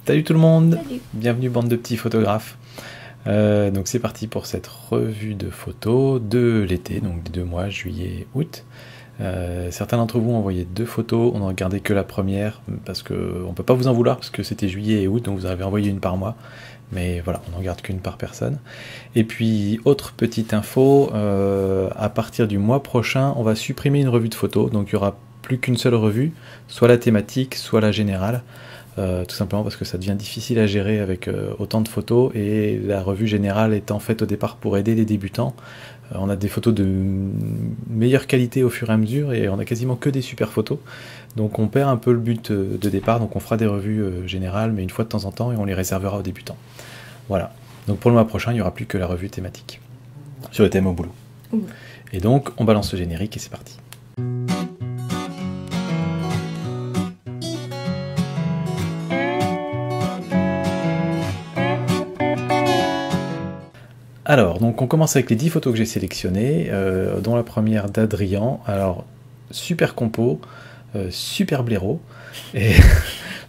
Salut tout le monde, Salut. bienvenue bande de petits photographes. Donc c'est parti pour cette revue de photos de l'été, donc des 2 mois, juillet, août. Certains d'entre vous ont envoyé 2 photos, on n'en regardait que la première, parce que on peut pas vous en vouloir, parce que c'était juillet et août, donc vous avez envoyé une par mois. Mais voilà, on n'en garde qu'une par personne. Et puis, autre petite info, à partir du mois prochain, on va supprimer une revue de photos, donc il n'y aura plus qu'une seule revue, soit la thématique, soit la générale. Tout simplement parce que ça devient difficile à gérer avec autant de photos, et la revue générale étant faite au départ pour aider les débutants, on a des photos de meilleure qualité au fur et à mesure et on a quasiment que des super photos, donc on perd un peu le but de départ. Donc on fera des revues générales mais une fois de temps en temps et on les réservera aux débutants. Voilà, donc pour le mois prochain il n'y aura plus que la revue thématique sur le thème au boulot. Et donc on balance le générique et c'est parti. Alors, donc on commence avec les 10 photos que j'ai sélectionnées, dont la première d'Adrien. Alors, super compo, super blaireau. Et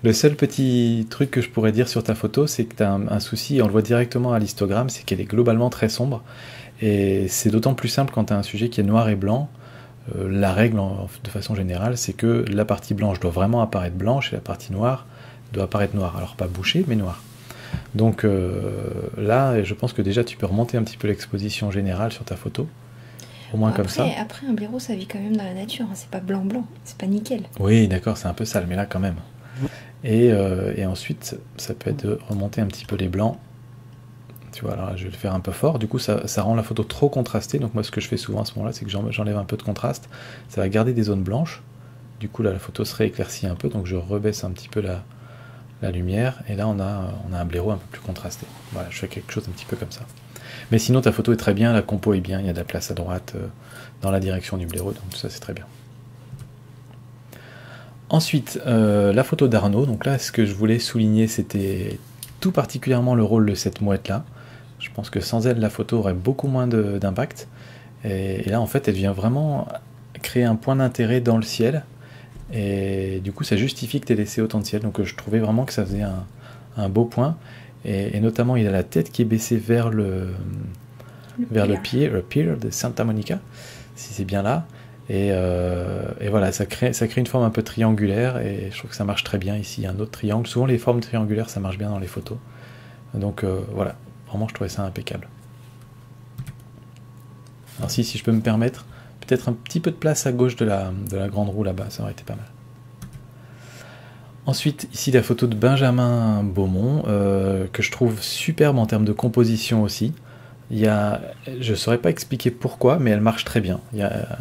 le seul petit truc que je pourrais dire sur ta photo, c'est que tu as un souci, et on le voit directement à l'histogramme, c'est qu'elle est globalement très sombre. Et c'est d'autant plus simple quand tu as un sujet qui est noir et blanc. La règle, de façon générale, c'est que la partie blanche doit vraiment apparaître blanche et la partie noire doit apparaître noire. Alors pas bouchée, mais noire. Donc là, je pense que déjà tu peux remonter un petit peu l'exposition générale sur ta photo, au moins comme ça. Après, un blaireau, ça vit quand même dans la nature, hein. C'est pas blanc-blanc, c'est pas nickel. Oui, d'accord, c'est un peu sale, mais là quand même. Et ensuite, ça peut être de remonter un petit peu les blancs. Tu vois, alors je vais le faire un peu fort, du coup ça rend la photo trop contrastée. Donc moi ce que je fais souvent à ce moment-là, c'est que j'enlève un peu de contraste. Ça va garder des zones blanches. Du coup là, la photo se rééclaircit un peu, donc je rebaisse un petit peu la lumière, et là on a un blaireau un peu plus contrasté. Voilà, je fais quelque chose un petit peu comme ça. Mais sinon ta photo est très bien, la compo est bien, il y a de la place à droite dans la direction du blaireau, donc tout ça c'est très bien. Ensuite, la photo d'Arnaud. Donc là, ce que je voulais souligner, c'était tout particulièrement le rôle de cette mouette là. Je pense que sans elle, la photo aurait beaucoup moins d'impact. Et là, en fait, elle vient vraiment créer un point d'intérêt dans le ciel. Et du coup, ça justifie que tu aies laissé autant de ciel. Donc je trouvais vraiment que ça faisait un beau point. Et notamment, il a la tête qui est baissée vers le pier de Santa Monica, si c'est bien là. Et voilà, ça crée une forme un peu triangulaire, et je trouve que ça marche très bien ici. Il y a un autre triangle. Souvent, les formes triangulaires, ça marche bien dans les photos. Donc voilà, vraiment, je trouvais ça impeccable. Alors si je peux me permettre, peut-être un petit peu de place à gauche de la grande roue là-bas, ça aurait été pas mal. Ensuite, ici la photo de Benjamin Beaumont, que je trouve superbe en termes de composition aussi. Je ne saurais pas expliquer pourquoi, mais elle marche très bien. Il y a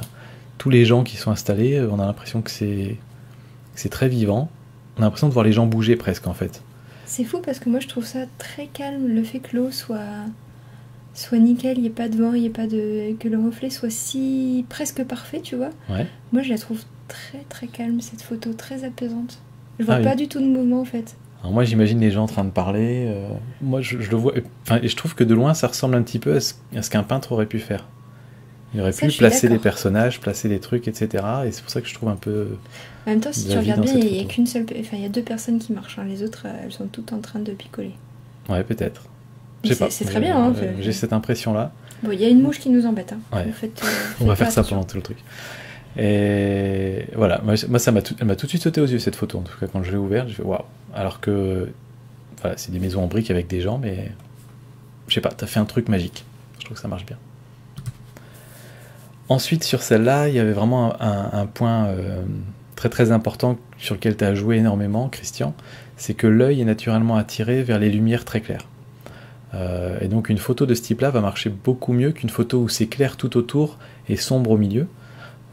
tous les gens qui sont installés, on a l'impression que c'est très vivant. On a l'impression de voir les gens bouger presque en fait. C'est fou parce que moi je trouve ça très calme, le fait que l'eau soit nickel, il n'y ait pas de vent, que le reflet soit si presque parfait, tu vois. Ouais. Moi je la trouve très très calme, cette photo, très apaisante. Je vois pas du tout de mouvement en fait. Alors moi j'imagine les gens en train de parler, moi je le vois, et je trouve que de loin ça ressemble un petit peu à ce qu'un peintre aurait pu faire. Il aurait pu placer des personnages, placer des trucs, etc. Et c'est pour ça que je trouve un peu... En même temps, si tu regardes bien, il y a qu'une seule... Enfin, il y a 2 personnes qui marchent, hein. Les autres, elles sont toutes en train de picoler. Ouais, peut-être. Je sais pas. C'est très bien, hein. J'ai cette impression-là. Bon, il y a une mouche qui nous embête, hein. Ouais. On va faire ça pendant tout le truc. Et voilà, moi elle m'a tout de suite sauté aux yeux cette photo. En tout cas, quand je l'ai ouverte, j'ai fait waouh. Alors que, voilà, c'est des maisons en briques avec des gens, mais je sais pas, t'as fait un truc magique. Je trouve que ça marche bien. Ensuite, sur celle-là, il y avait vraiment un point très très important sur lequel tu as joué énormément, Christian, c'est que l'œil est naturellement attiré vers les lumières très claires. Et donc une photo de ce type-là va marcher beaucoup mieux qu'une photo où c'est clair tout autour et sombre au milieu.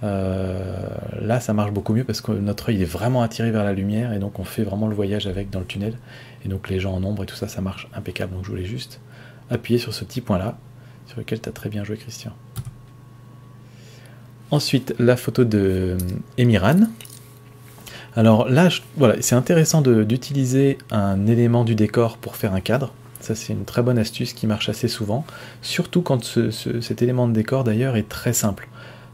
Là, ça marche beaucoup mieux parce que notre œil est vraiment attiré vers la lumière, et donc on fait vraiment le voyage avec dans le tunnel. Et donc les gens en ombre et tout ça, ça marche impeccable. Donc je voulais juste appuyer sur ce petit point-là, sur lequel tu as très bien joué, Christian. Ensuite, la photo de Emiran. Alors là, voilà, c'est intéressant d'utiliser un élément du décor pour faire un cadre. Ça, c'est une très bonne astuce qui marche assez souvent, surtout quand cet élément de décor d'ailleurs est très simple.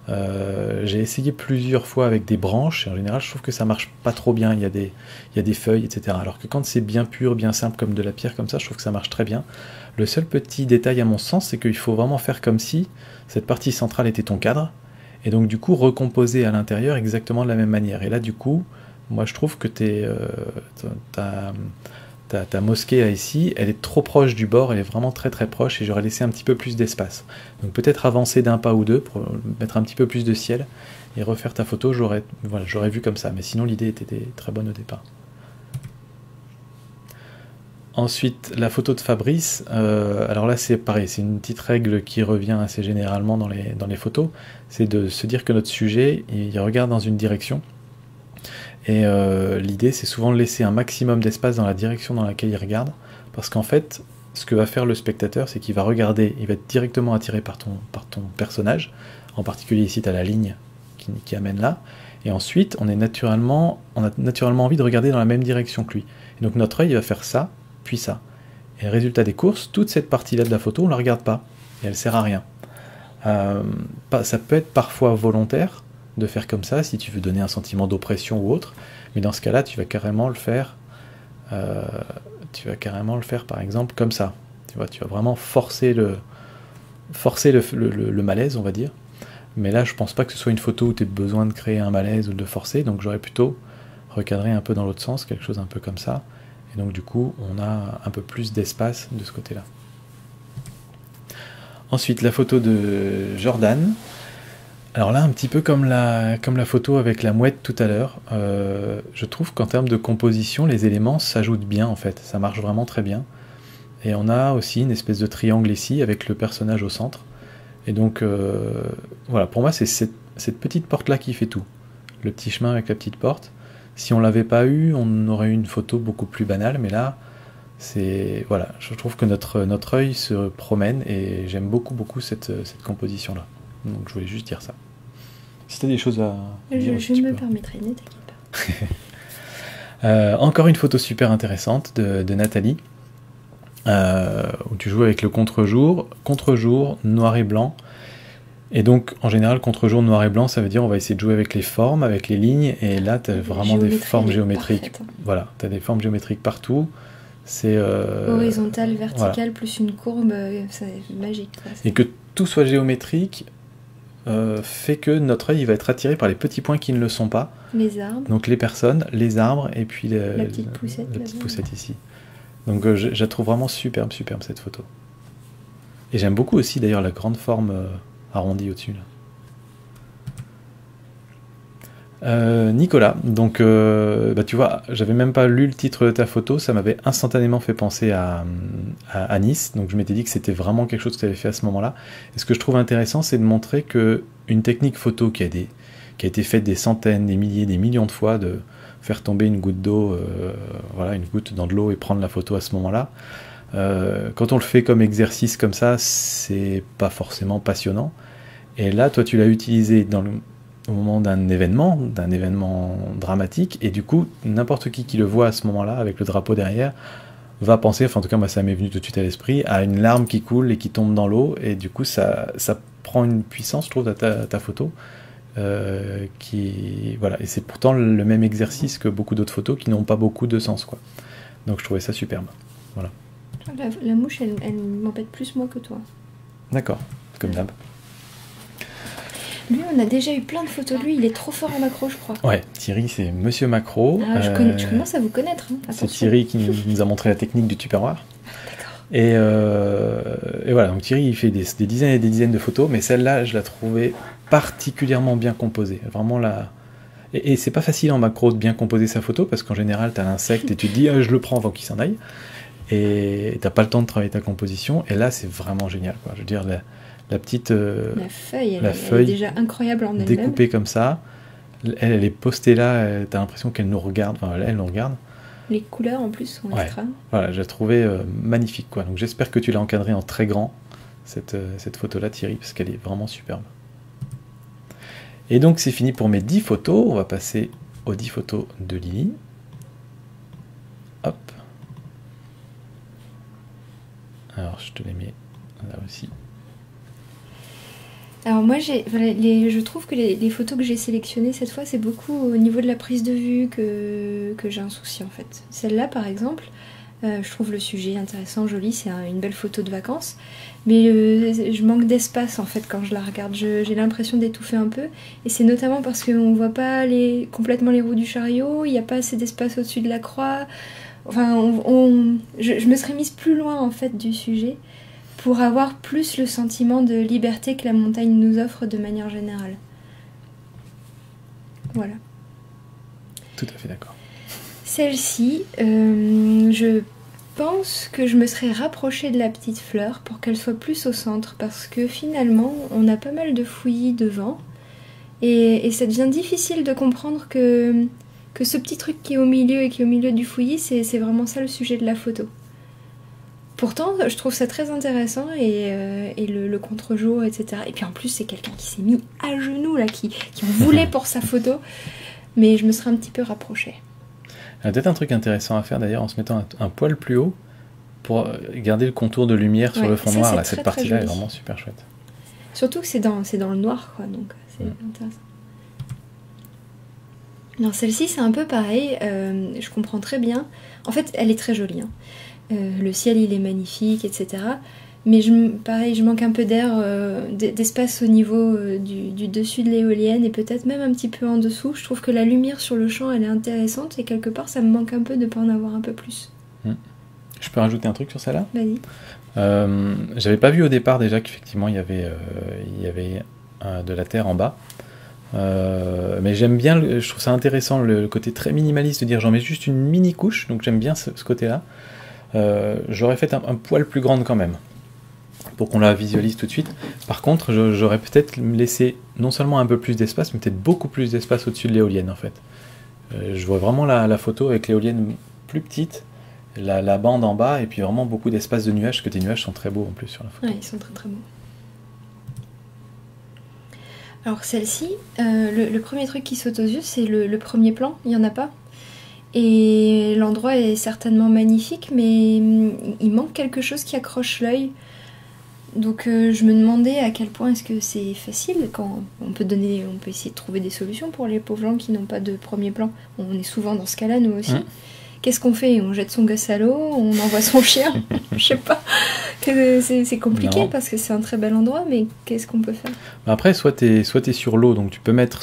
J'ai essayé plusieurs fois avec des branches, et en général je trouve que ça marche pas trop bien, il y a des feuilles, etc. Alors que quand c'est bien pur, bien simple comme de la pierre comme ça, je trouve que ça marche très bien. Le seul petit détail à mon sens, c'est qu'il faut vraiment faire comme si cette partie centrale était ton cadre, et donc du coup recomposer à l'intérieur exactement de la même manière. Et là du coup, moi je trouve que ta mosquée là, ici, elle est trop proche du bord, elle est vraiment très très proche, et j'aurais laissé un petit peu plus d'espace. Donc peut-être avancer d'un pas ou deux pour mettre un petit peu plus de ciel et refaire ta photo, j'aurais vu comme ça. Mais sinon l'idée était très bonne au départ. Ensuite, la photo de Fabrice, alors là c'est pareil, c'est une petite règle qui revient assez généralement dans les photos, c'est de se dire que notre sujet, il regarde dans une direction, et l'idée c'est souvent de laisser un maximum d'espace dans la direction dans laquelle il regarde, parce qu'en fait, ce que va faire le spectateur, c'est qu'il va regarder, il va être directement attiré par ton personnage, en particulier ici tu as la ligne qui amène là, et ensuite on a naturellement envie de regarder dans la même direction que lui. Et donc notre œil va faire ça, puis ça. Et le résultat des courses, toute cette partie-là de la photo, on ne la regarde pas, et elle sert à rien. Ça peut être parfois volontaire de faire comme ça, si tu veux donner un sentiment d'oppression ou autre, mais dans ce cas-là, tu vas carrément le faire par exemple comme ça. Tu vas vraiment forcer le malaise, on va dire. Mais là, je pense pas que ce soit une photo où tu as besoin de créer un malaise ou de forcer, donc j'aurais plutôt recadré un peu dans l'autre sens, quelque chose un peu comme ça. Et donc du coup, on a un peu plus d'espace de ce côté-là. Ensuite, la photo de Jordan. Alors là, un petit peu comme la photo avec la mouette tout à l'heure, je trouve qu'en termes de composition, les éléments s'ajoutent bien en fait, ça marche vraiment très bien. Et on a aussi une espèce de triangle ici avec le personnage au centre. Et donc voilà, pour moi c'est cette petite porte-là qui fait tout. Le petit chemin avec la petite porte. Si on l'avait pas eu, on aurait eu une photo beaucoup plus banale, mais là, voilà, je trouve que notre œil se promène et j'aime beaucoup cette composition-là. Donc je voulais juste dire ça. Si tu as des choses à dire, je me permettrai, ne t'inquiète pas. Encore une photo super intéressante de Nathalie, où tu joues avec le contre-jour, noir et blanc. Et donc, en général, contre-jour noir et blanc, ça veut dire on va essayer de jouer avec les formes, avec les lignes, et là, tu as vraiment des formes géométriques. Voilà, tu as des formes géométriques partout. C'est horizontal, vertical, voilà. Plus une courbe, c'est magique. Quoi. Et que tout soit géométrique fait que notre œil va être attiré par les petits points qui ne le sont pas. Les arbres. Donc les personnes, les arbres, et puis la petite poussette ici. Donc je la trouve vraiment superbe cette photo. Et j'aime beaucoup aussi d'ailleurs la grande forme arrondi au-dessus. Nicolas, donc tu vois, j'avais même pas lu le titre de ta photo, ça m'avait instantanément fait penser à Nice, donc je m'étais dit que c'était vraiment quelque chose que tu avais fait à ce moment-là. Et ce que je trouve intéressant, c'est de montrer que une technique photo qui a été faite des centaines, des milliers, des millions de fois, de faire tomber une goutte d'eau, une goutte dans de l'eau et prendre la photo à ce moment-là, quand on le fait comme exercice comme ça, c'est pas forcément passionnant. Et là, toi, tu l'as utilisé au moment d'un événement dramatique, et du coup, n'importe qui le voit à ce moment-là, avec le drapeau derrière, va penser, enfin en tout cas moi ça m'est venu tout de suite à l'esprit, à une larme qui coule et qui tombe dans l'eau, et du coup ça prend une puissance, je trouve, à ta photo, voilà, et c'est pourtant le même exercice que beaucoup d'autres photos qui n'ont pas beaucoup de sens, quoi. Donc je trouvais ça superbe. Voilà. La mouche, elle m'embête plus moi que toi. D'accord, comme d'hab. Lui, on a déjà eu plein de photos de lui, il est trop fort en macro, je crois. Ouais, Thierry, c'est Monsieur Macro. Je commence à vous connaître. Hein. C'est Thierry qui nous a montré la technique du tupperware. D'accord. Et voilà, donc Thierry, il fait des dizaines et des dizaines de photos, mais celle-là, je la trouvais particulièrement bien composée. Vraiment là. Et c'est pas facile en macro de bien composer sa photo, parce qu'en général, t'as l'insecte et tu te dis, je le prends avant qu'il s'en aille. Et t'as pas le temps de travailler ta composition. Et là, c'est vraiment génial, quoi. Je veux dire, la petite la feuille, elle est déjà incroyable en elle-même. Découpée comme ça, elle est postée là, t'as l'impression qu'elle nous regarde, enfin elle nous regarde. Les couleurs en plus sont extra. Voilà, je l'ai trouvée magnifique, quoi. Donc j'espère que tu l'as encadrée en très grand, cette photo-là, Thierry, parce qu'elle est vraiment superbe. Et donc c'est fini pour mes 10 photos, on va passer aux 10 photos de Lily. Hop. Alors je te les mets là aussi. Alors moi, je trouve que les photos que j'ai sélectionnées cette fois, c'est beaucoup au niveau de la prise de vue que j'ai un souci en fait. Celle-là par exemple, je trouve le sujet intéressant, joli, c'est une belle photo de vacances, mais je manque d'espace en fait quand je la regarde. J'ai l'impression d'étouffer un peu, et c'est notamment parce qu'on voit pas complètement les roues du chariot, il n'y a pas assez d'espace au-dessus de la croix. Enfin, je me serais mise plus loin en fait du sujet, pour avoir plus le sentiment de liberté que la montagne nous offre de manière générale. Voilà. Tout à fait d'accord. Celle-ci, je pense que je me serais rapprochée de la petite fleur pour qu'elle soit plus au centre, parce que finalement, on a pas mal de fouillis devant, et ça devient difficile de comprendre que ce petit truc qui est au milieu et qui est au milieu du fouillis, c'est vraiment ça le sujet de la photo. Pourtant, je trouve ça très intéressant, et le contre-jour, etc. Et puis en plus, c'est quelqu'un qui s'est mis à genoux, là, qui en voulait pour sa photo. Mais je me serais un petit peu rapprochée. Il y a peut-être un truc intéressant à faire d'ailleurs en se mettant un poil plus haut pour garder le contour de lumière sur le fond noir. Là, cette partie-là est vraiment super chouette. Surtout que c'est dans le noir, quoi, donc c'est intéressant. Alors celle-ci, c'est un peu pareil. Je comprends très bien. En fait, elle est très jolie, hein. Le ciel il est magnifique, etc. Mais pareil, je manque un peu d'air, d'espace au niveau du dessus de l'éolienne, et peut-être même un petit peu en dessous. Je trouve que la lumière sur le champ elle est intéressante, et quelque part ça me manque un peu de ne pas en avoir un peu plus. Je peux rajouter un truc sur celle-là ? Vas-y. J'avais pas vu au départ déjà qu'effectivement il y avait de la terre en bas. Mais j'aime bien, je trouve ça intéressant le côté très minimaliste de dire j'en mets juste une mini couche, donc j'aime bien ce côté-là. J'aurais fait un poil plus grande quand même, pour qu'on la visualise tout de suite. Par contre, j'aurais peut-être laissé non seulement un peu plus d'espace, mais peut-être beaucoup plus d'espace au-dessus de l'éolienne en fait. Je vois vraiment la photo avec l'éolienne plus petite, la bande en bas, et puis vraiment beaucoup d'espace de nuages, parce que tes nuages sont très beaux en plus sur la photo. Ouais, ils sont très très beaux. Alors celle-ci, le premier truc qui saute aux yeux, c'est le premier plan, il n'y en a pas. Et l'endroit est certainement magnifique, mais il manque quelque chose qui accroche l'œil. Donc je me demandais à quel point est-ce que c'est facile, quand on peut essayer de trouver des solutions pour les pauvres gens qui n'ont pas de premier plan. On est souvent dans ce cas-là, nous aussi. Qu'est-ce qu'on fait? On jette son gosse à l'eau, on envoie son chien? Je sais pas. C'est compliqué parce que c'est un très bel endroit, mais qu'est-ce qu'on peut faire? Après, soit t'es sur l'eau, donc tu peux mettre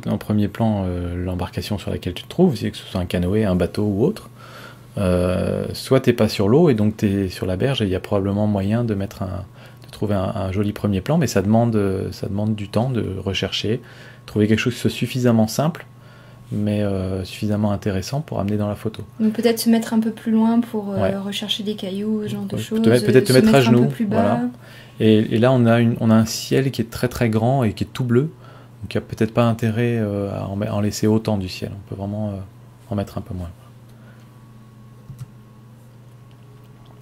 en premier plan l'embarcation sur laquelle tu te trouves, que ce soit un canoë, un bateau ou autre. Soit t'es pas sur l'eau et donc t'es sur la berge, et il y a probablement moyen de trouver un joli premier plan, mais ça demande du temps de rechercher, trouver quelque chose qui soit suffisamment simple, mais suffisamment intéressant pour amener dans la photo. Donc peut-être se mettre un peu plus loin pour rechercher des cailloux, ce genre de choses. Peut-être te mettre à genoux. Un peu plus bas. Voilà. Et là, on a un ciel qui est très très grand et qui est tout bleu, donc il n'y a peut-être pas intérêt à en laisser autant du ciel. On peut vraiment en mettre un peu moins.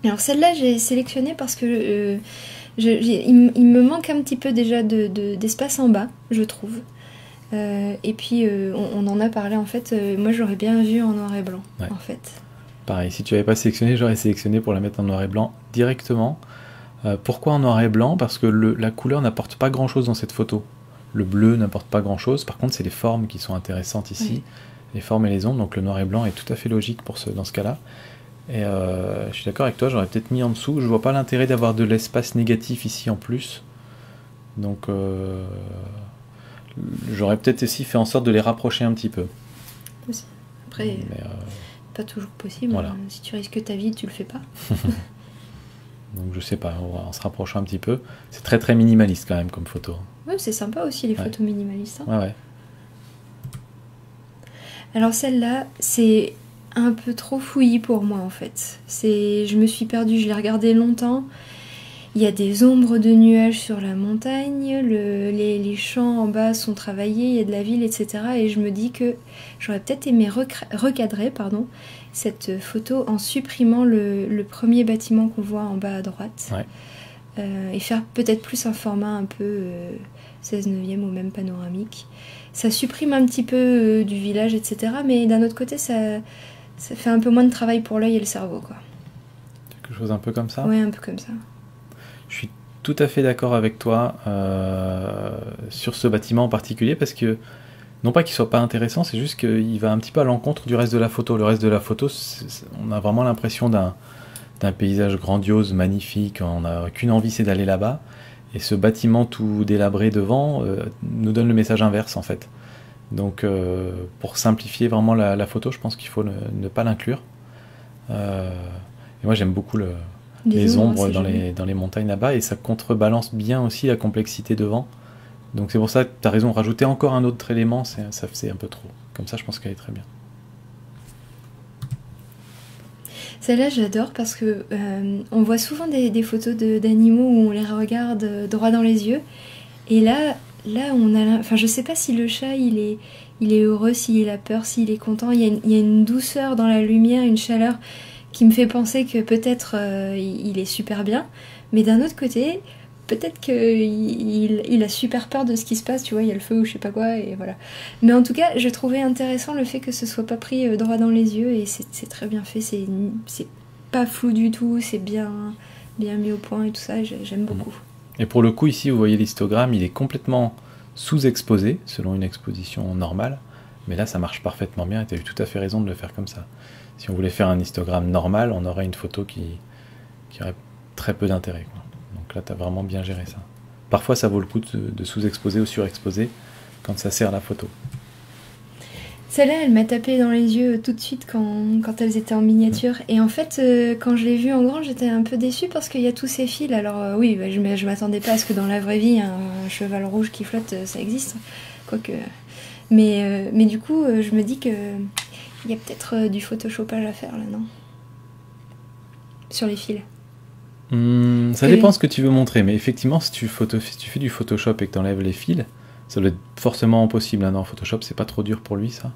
Alors celle-là, j'ai sélectionné parce que il me manque un petit peu déjà d'espace en bas, je trouve. Et puis on en a parlé en fait, moi j'aurais bien vu en noir et blanc en fait. Pareil, si tu n'avais pas sélectionné, j'aurais sélectionné pour la mettre en noir et blanc directement. Pourquoi en noir et blanc? Parce que la couleur n'apporte pas grand chose dans cette photo. Le bleu n'apporte pas grand chose, par contre c'est les formes qui sont intéressantes ici, les formes et les ombres, donc le noir et blanc est tout à fait logique dans ce cas-là. Et je suis d'accord avec toi, j'aurais peut-être mis en dessous, je vois pas l'intérêt d'avoir de l'espace négatif ici en plus, donc j'aurais peut-être aussi fait en sorte de les rapprocher un petit peu. Après, pas toujours possible. Voilà. Si tu risques ta vie, tu le fais pas. Donc je sais pas, en se rapprochant un petit peu. C'est très très minimaliste quand même comme photo. Ouais, c'est sympa aussi les photos minimalistes. Hein. Ouais. Alors celle-là, c'est un peu trop fouillis pour moi en fait. Je me suis perdue, je l'ai regardé longtemps. Il y a des ombres de nuages sur la montagne, les champs en bas sont travaillés, il y a de la ville, etc. Et je me dis que j'aurais peut-être aimé recadrer cette photo en supprimant le premier bâtiment qu'on voit en bas à droite. Et faire peut-être plus un format un peu 16/9 ou même panoramique. Ça supprime un petit peu du village, etc. Mais d'un autre côté, ça fait un peu moins de travail pour l'œil et le cerveau, quoi. Quelque chose un peu comme ça? Ouais, un peu comme ça. Je suis tout à fait d'accord avec toi sur ce bâtiment en particulier, parce que, non pas qu'il soit pas intéressant, c'est juste qu'il va un petit peu à l'encontre du reste de la photo. Le reste de la photo, on a vraiment l'impression d'un paysage grandiose, magnifique, on n'a qu'une envie, c'est d'aller là-bas. Et ce bâtiment tout délabré devant nous donne le message inverse, en fait. Donc, pour simplifier vraiment la photo, je pense qu'il faut ne pas l'inclure. Et moi, j'aime beaucoup les ombres dans les montagnes là-bas, et ça contrebalance bien aussi la complexité devant. Donc c'est pour ça que tu as raison, rajouter encore un autre élément, ça faisait un peu trop. Comme ça, je pense qu'elle est très bien. Celle-là, j'adore parce que on voit souvent des photos d'animaux où on les regarde droit dans les yeux. Et là on a... Enfin, je sais pas si le chat, il est heureux, s'il a peur, s'il est content. Il y a une douceur dans la lumière, une chaleur qui me fait penser que peut-être il est super bien. Mais d'un autre côté, peut-être qu'il a super peur de ce qui se passe, tu vois, il y a le feu ou je sais pas quoi, et voilà. Mais en tout cas, je trouvais intéressant le fait que ce soit pas pris droit dans les yeux, et c'est très bien fait, c'est pas flou du tout, c'est bien mis au point et tout ça, j'aime beaucoup. Et pour le coup, ici, vous voyez l'histogramme, il est complètement sous-exposé, selon une exposition normale, mais là, ça marche parfaitement bien, et tu as eu tout à fait raison de le faire comme ça. Si on voulait faire un histogramme normal, on aurait une photo qui aurait très peu d'intérêt, quoi. Donc là, tu as vraiment bien géré ça. Parfois, ça vaut le coup de sous-exposer ou surexposer quand ça sert la photo. Celle-là, elle m'a tapé dans les yeux tout de suite quand elles étaient en miniature. Et en fait, quand je l'ai vue en grand, j'étais un peu déçue parce qu'il y a tous ces fils. Alors oui, je m'attendais pas à ce que dans la vraie vie, un cheval rouge qui flotte, ça existe. Quoique... Mais du coup, je me dis que il y a peut-être du photoshopage à faire là, non? Sur les fils. Ça dépend ce que tu veux montrer, mais effectivement, si tu fais du Photoshop et que tu enlèves les fils, ça doit être forcément possible. Hein. Dans Photoshop, c'est pas trop dur pour lui, ça.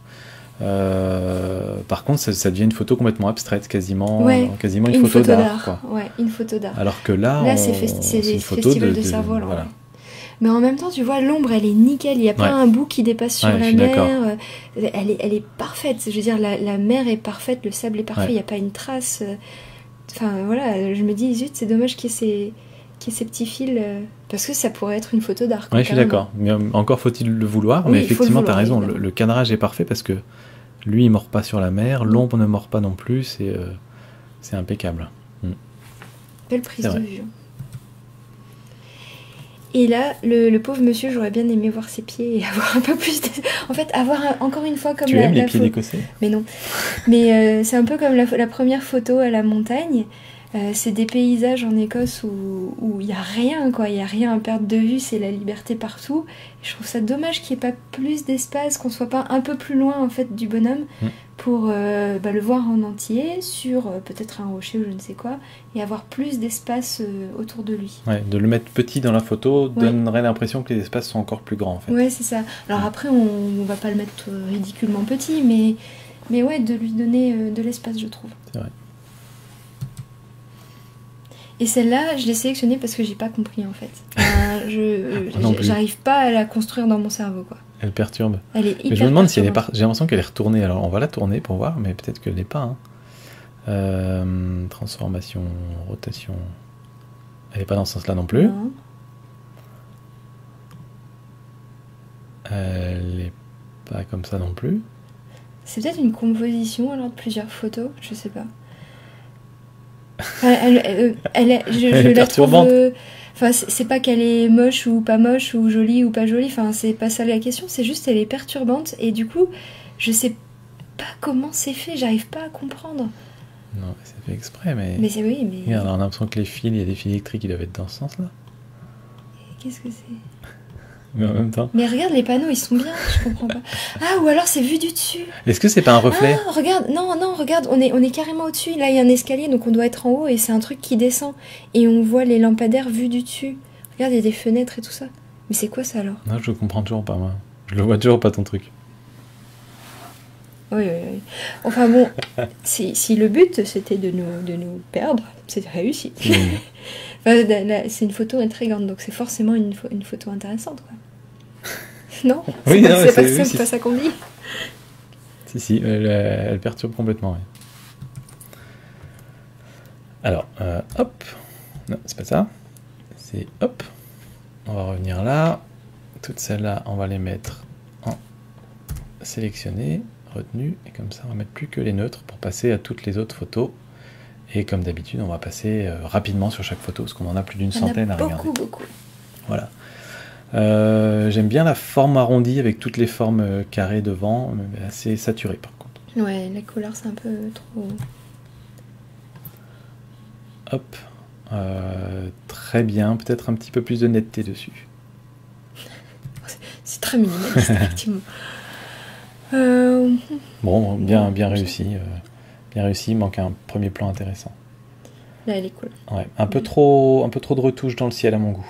Par contre, ça devient une photo complètement abstraite, quasiment une photo d'art. Quoi. Ouais, une photo d'art. Alors que là c'est une photo festival de cerf-volant. Voilà. Ouais. Mais en même temps, tu vois, l'ombre, elle est nickel. Il n'y a pas un bout qui dépasse sur la mer. Elle est parfaite. Je veux dire, la mer est parfaite, le sable est parfait. Il n'y a pas une trace. Enfin, voilà, je me dis, zut, c'est dommage qu'il y ait ces petits fils. Parce que ça pourrait être une photo d'art. Oui, je suis d'accord. Mais encore faut-il le vouloir. Oui, mais effectivement, tu as raison. Le cadrage est parfait parce que lui, il ne mord pas sur la mer. L'ombre ne mord pas non plus. C'est impeccable. Belle prise de vue. Et là, le pauvre monsieur, j'aurais bien aimé voir ses pieds et avoir un peu plus... En fait, avoir encore une fois comme tu aimes les pieds d'Écossais ? Mais non. Mais c'est un peu comme la première photo à la montagne. C'est des paysages en Écosse où il n'y a rien, quoi. Il n'y a rien à perdre de vue, c'est la liberté partout. Et je trouve ça dommage qu'il n'y ait pas plus d'espace, qu'on soit pas un peu plus loin, en fait, du bonhomme pour le voir en entier, sur peut-être un rocher ou je ne sais quoi, et avoir plus d'espace autour de lui. Ouais, de le mettre petit dans la photo donnerait l'impression que les espaces sont encore plus grands, en fait. Ouais, c'est ça. Alors après, on va pas le mettre ridiculement petit, mais ouais, de lui donner de l'espace, je trouve. C'est vrai. Et celle-là, je l'ai sélectionnée parce que j'ai pas compris, en fait. J'arrive pas à la construire dans mon cerveau, quoi. Elle perturbe. Elle est hyper mais je me demande si elle est j'ai l'impression qu'elle est retournée. Alors on va la tourner pour voir, mais peut-être qu'elle n'est pas. Hein. Transformation, rotation. Elle n'est pas dans ce sens-là non plus. Non. Elle n'est pas comme ça non plus. C'est peut-être une composition alors de plusieurs photos, je sais pas. Je la trouve. Enfin, c'est pas qu'elle est moche ou pas moche ou jolie ou pas jolie. Enfin, c'est pas ça la question. C'est juste elle est perturbante et du coup, je sais pas comment c'est fait. J'arrive pas à comprendre. Non, c'est fait exprès, mais. Mais c'est oui, mais. Regarde, on a l'impression que les fils, il y a des fils électriques qui doivent être dans ce sens-là. Qu'est-ce que c'est? Mais en même temps. Mais regarde, les panneaux, ils sont bien, je comprends pas. Ah, ou alors c'est vu du dessus. Est-ce que c'est pas un reflet? Ah, regarde, non, regarde, on est carrément au-dessus. Là, il y a un escalier, donc on doit être en haut, et c'est un truc qui descend. Et on voit les lampadaires vus du dessus. Regarde, il y a des fenêtres et tout ça. Mais c'est quoi ça alors? Non, je comprends toujours pas, moi. Je le vois toujours pas ton truc. Oui. Enfin bon, si le but c'était de nous perdre, c'est réussi. Enfin, c'est une photo intrigante, donc c'est forcément une photo intéressante, quoi. Non, oui, c'est pas ça qu'on dit. Si, elle perturbe complètement. Oui. Alors, hop, non, c'est pas ça. c'est hop, on va revenir là. Toutes celles-là, on va les mettre en sélectionné, retenu, et comme ça on va mettre plus que les neutres pour passer à toutes les autres photos. Et comme d'habitude, on va passer rapidement sur chaque photo, parce qu'on en a plus d'une centaine à regarder. Beaucoup. Voilà. J'aime bien la forme arrondie avec toutes les formes carrées devant, mais assez saturée par contre. Ouais, la couleur c'est un peu trop... Hop. Très bien, peut-être un petit peu plus de netteté dessus. C'est très minimaliste, effectivement. Bon, bien réussi. Bien réussi, il manque un premier plan intéressant. Là, elle est cool. Ouais, un peu trop de retouches dans le ciel à mon goût.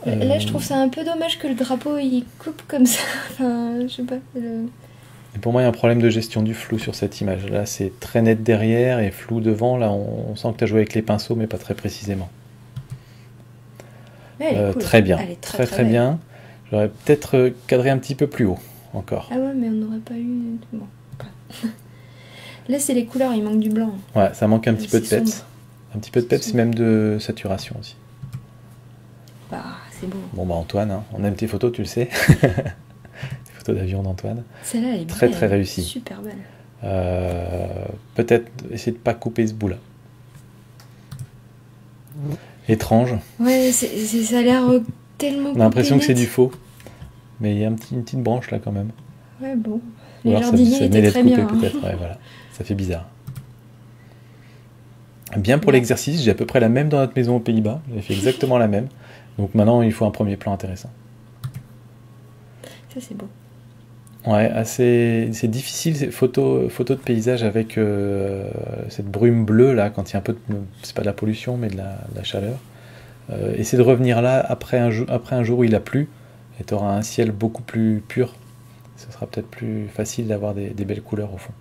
Là, je trouve ça un peu dommage que le drapeau il coupe comme ça. Enfin, je sais pas. Et pour moi, il y a un problème de gestion du flou sur cette image. Là, c'est très net derrière et flou devant. Là, on sent que tu as joué avec les pinceaux, mais pas très précisément. Mais elle est cool. Très bien. Elle est très bien. J'aurais peut-être cadré un petit peu plus haut encore. Ah ouais, mais on n'aurait pas eu... Bon. Là, c'est les couleurs, il manque du blanc. Ouais, ça manque un petit peu de peps. Sombre. Un petit peu de peps, même de saturation aussi. Bah, c'est beau. Bon, bah Antoine, hein, on aime tes photos, tu le sais. Les photos d'avion d'Antoine. Celle-là, elle est très belle, très réussie. Super belle. Peut-être essayer de pas couper ce bout-là. Étrange. Ouais, ça a l'air tellement... On a l'impression que c'est du faux. Mais il y a une petite branche là quand même. Ouais, bon. Ou Les alors jardiniers étaient très bien. peut-être. Ouais, voilà. Ça fait bizarre. Bien pour l'exercice, j'ai à peu près la même dans notre maison aux Pays-Bas. J'ai fait exactement la même. Donc maintenant, il faut un premier plan intéressant. Ça, c'est beau. Ouais, c'est difficile, ces photos de paysage avec cette brume bleue là, quand il y a un peu de... C'est pas de la pollution, mais de la chaleur. Essaie de revenir là après un jour où il a plu, et tu auras un ciel beaucoup plus pur. Ce sera peut-être plus facile d'avoir des belles couleurs au fond.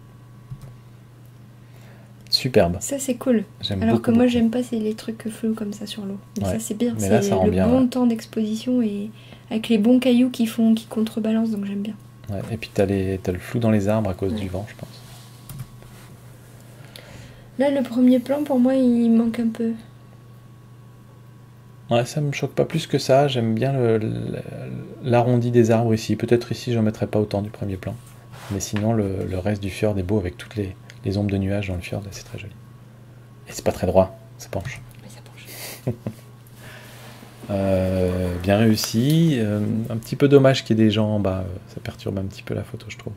Superbe. Ça, c'est cool. Alors que moi, j'aime pas les trucs flous comme ça sur l'eau. Mais ça, c'est bien. C'est le bon temps d'exposition et avec les bons cailloux qui contrebalancent, donc j'aime bien. Ouais, et puis t'as le flou dans les arbres à cause du vent, je pense. Là, le premier plan, pour moi, il manque un peu. Ouais, ça me choque pas plus que ça. J'aime bien l'arrondi des arbres ici. Peut-être ici, j'en mettrai pas autant du premier plan. Mais sinon, le reste du fjord est beau avec toutes les ombres de nuages dans le fjord. C'est très joli. Et c'est pas très droit, ça penche. Oui, ça penche. Bien réussi. Un petit peu dommage qu'il y ait des gens en bas. Ça perturbe un petit peu la photo, je trouve.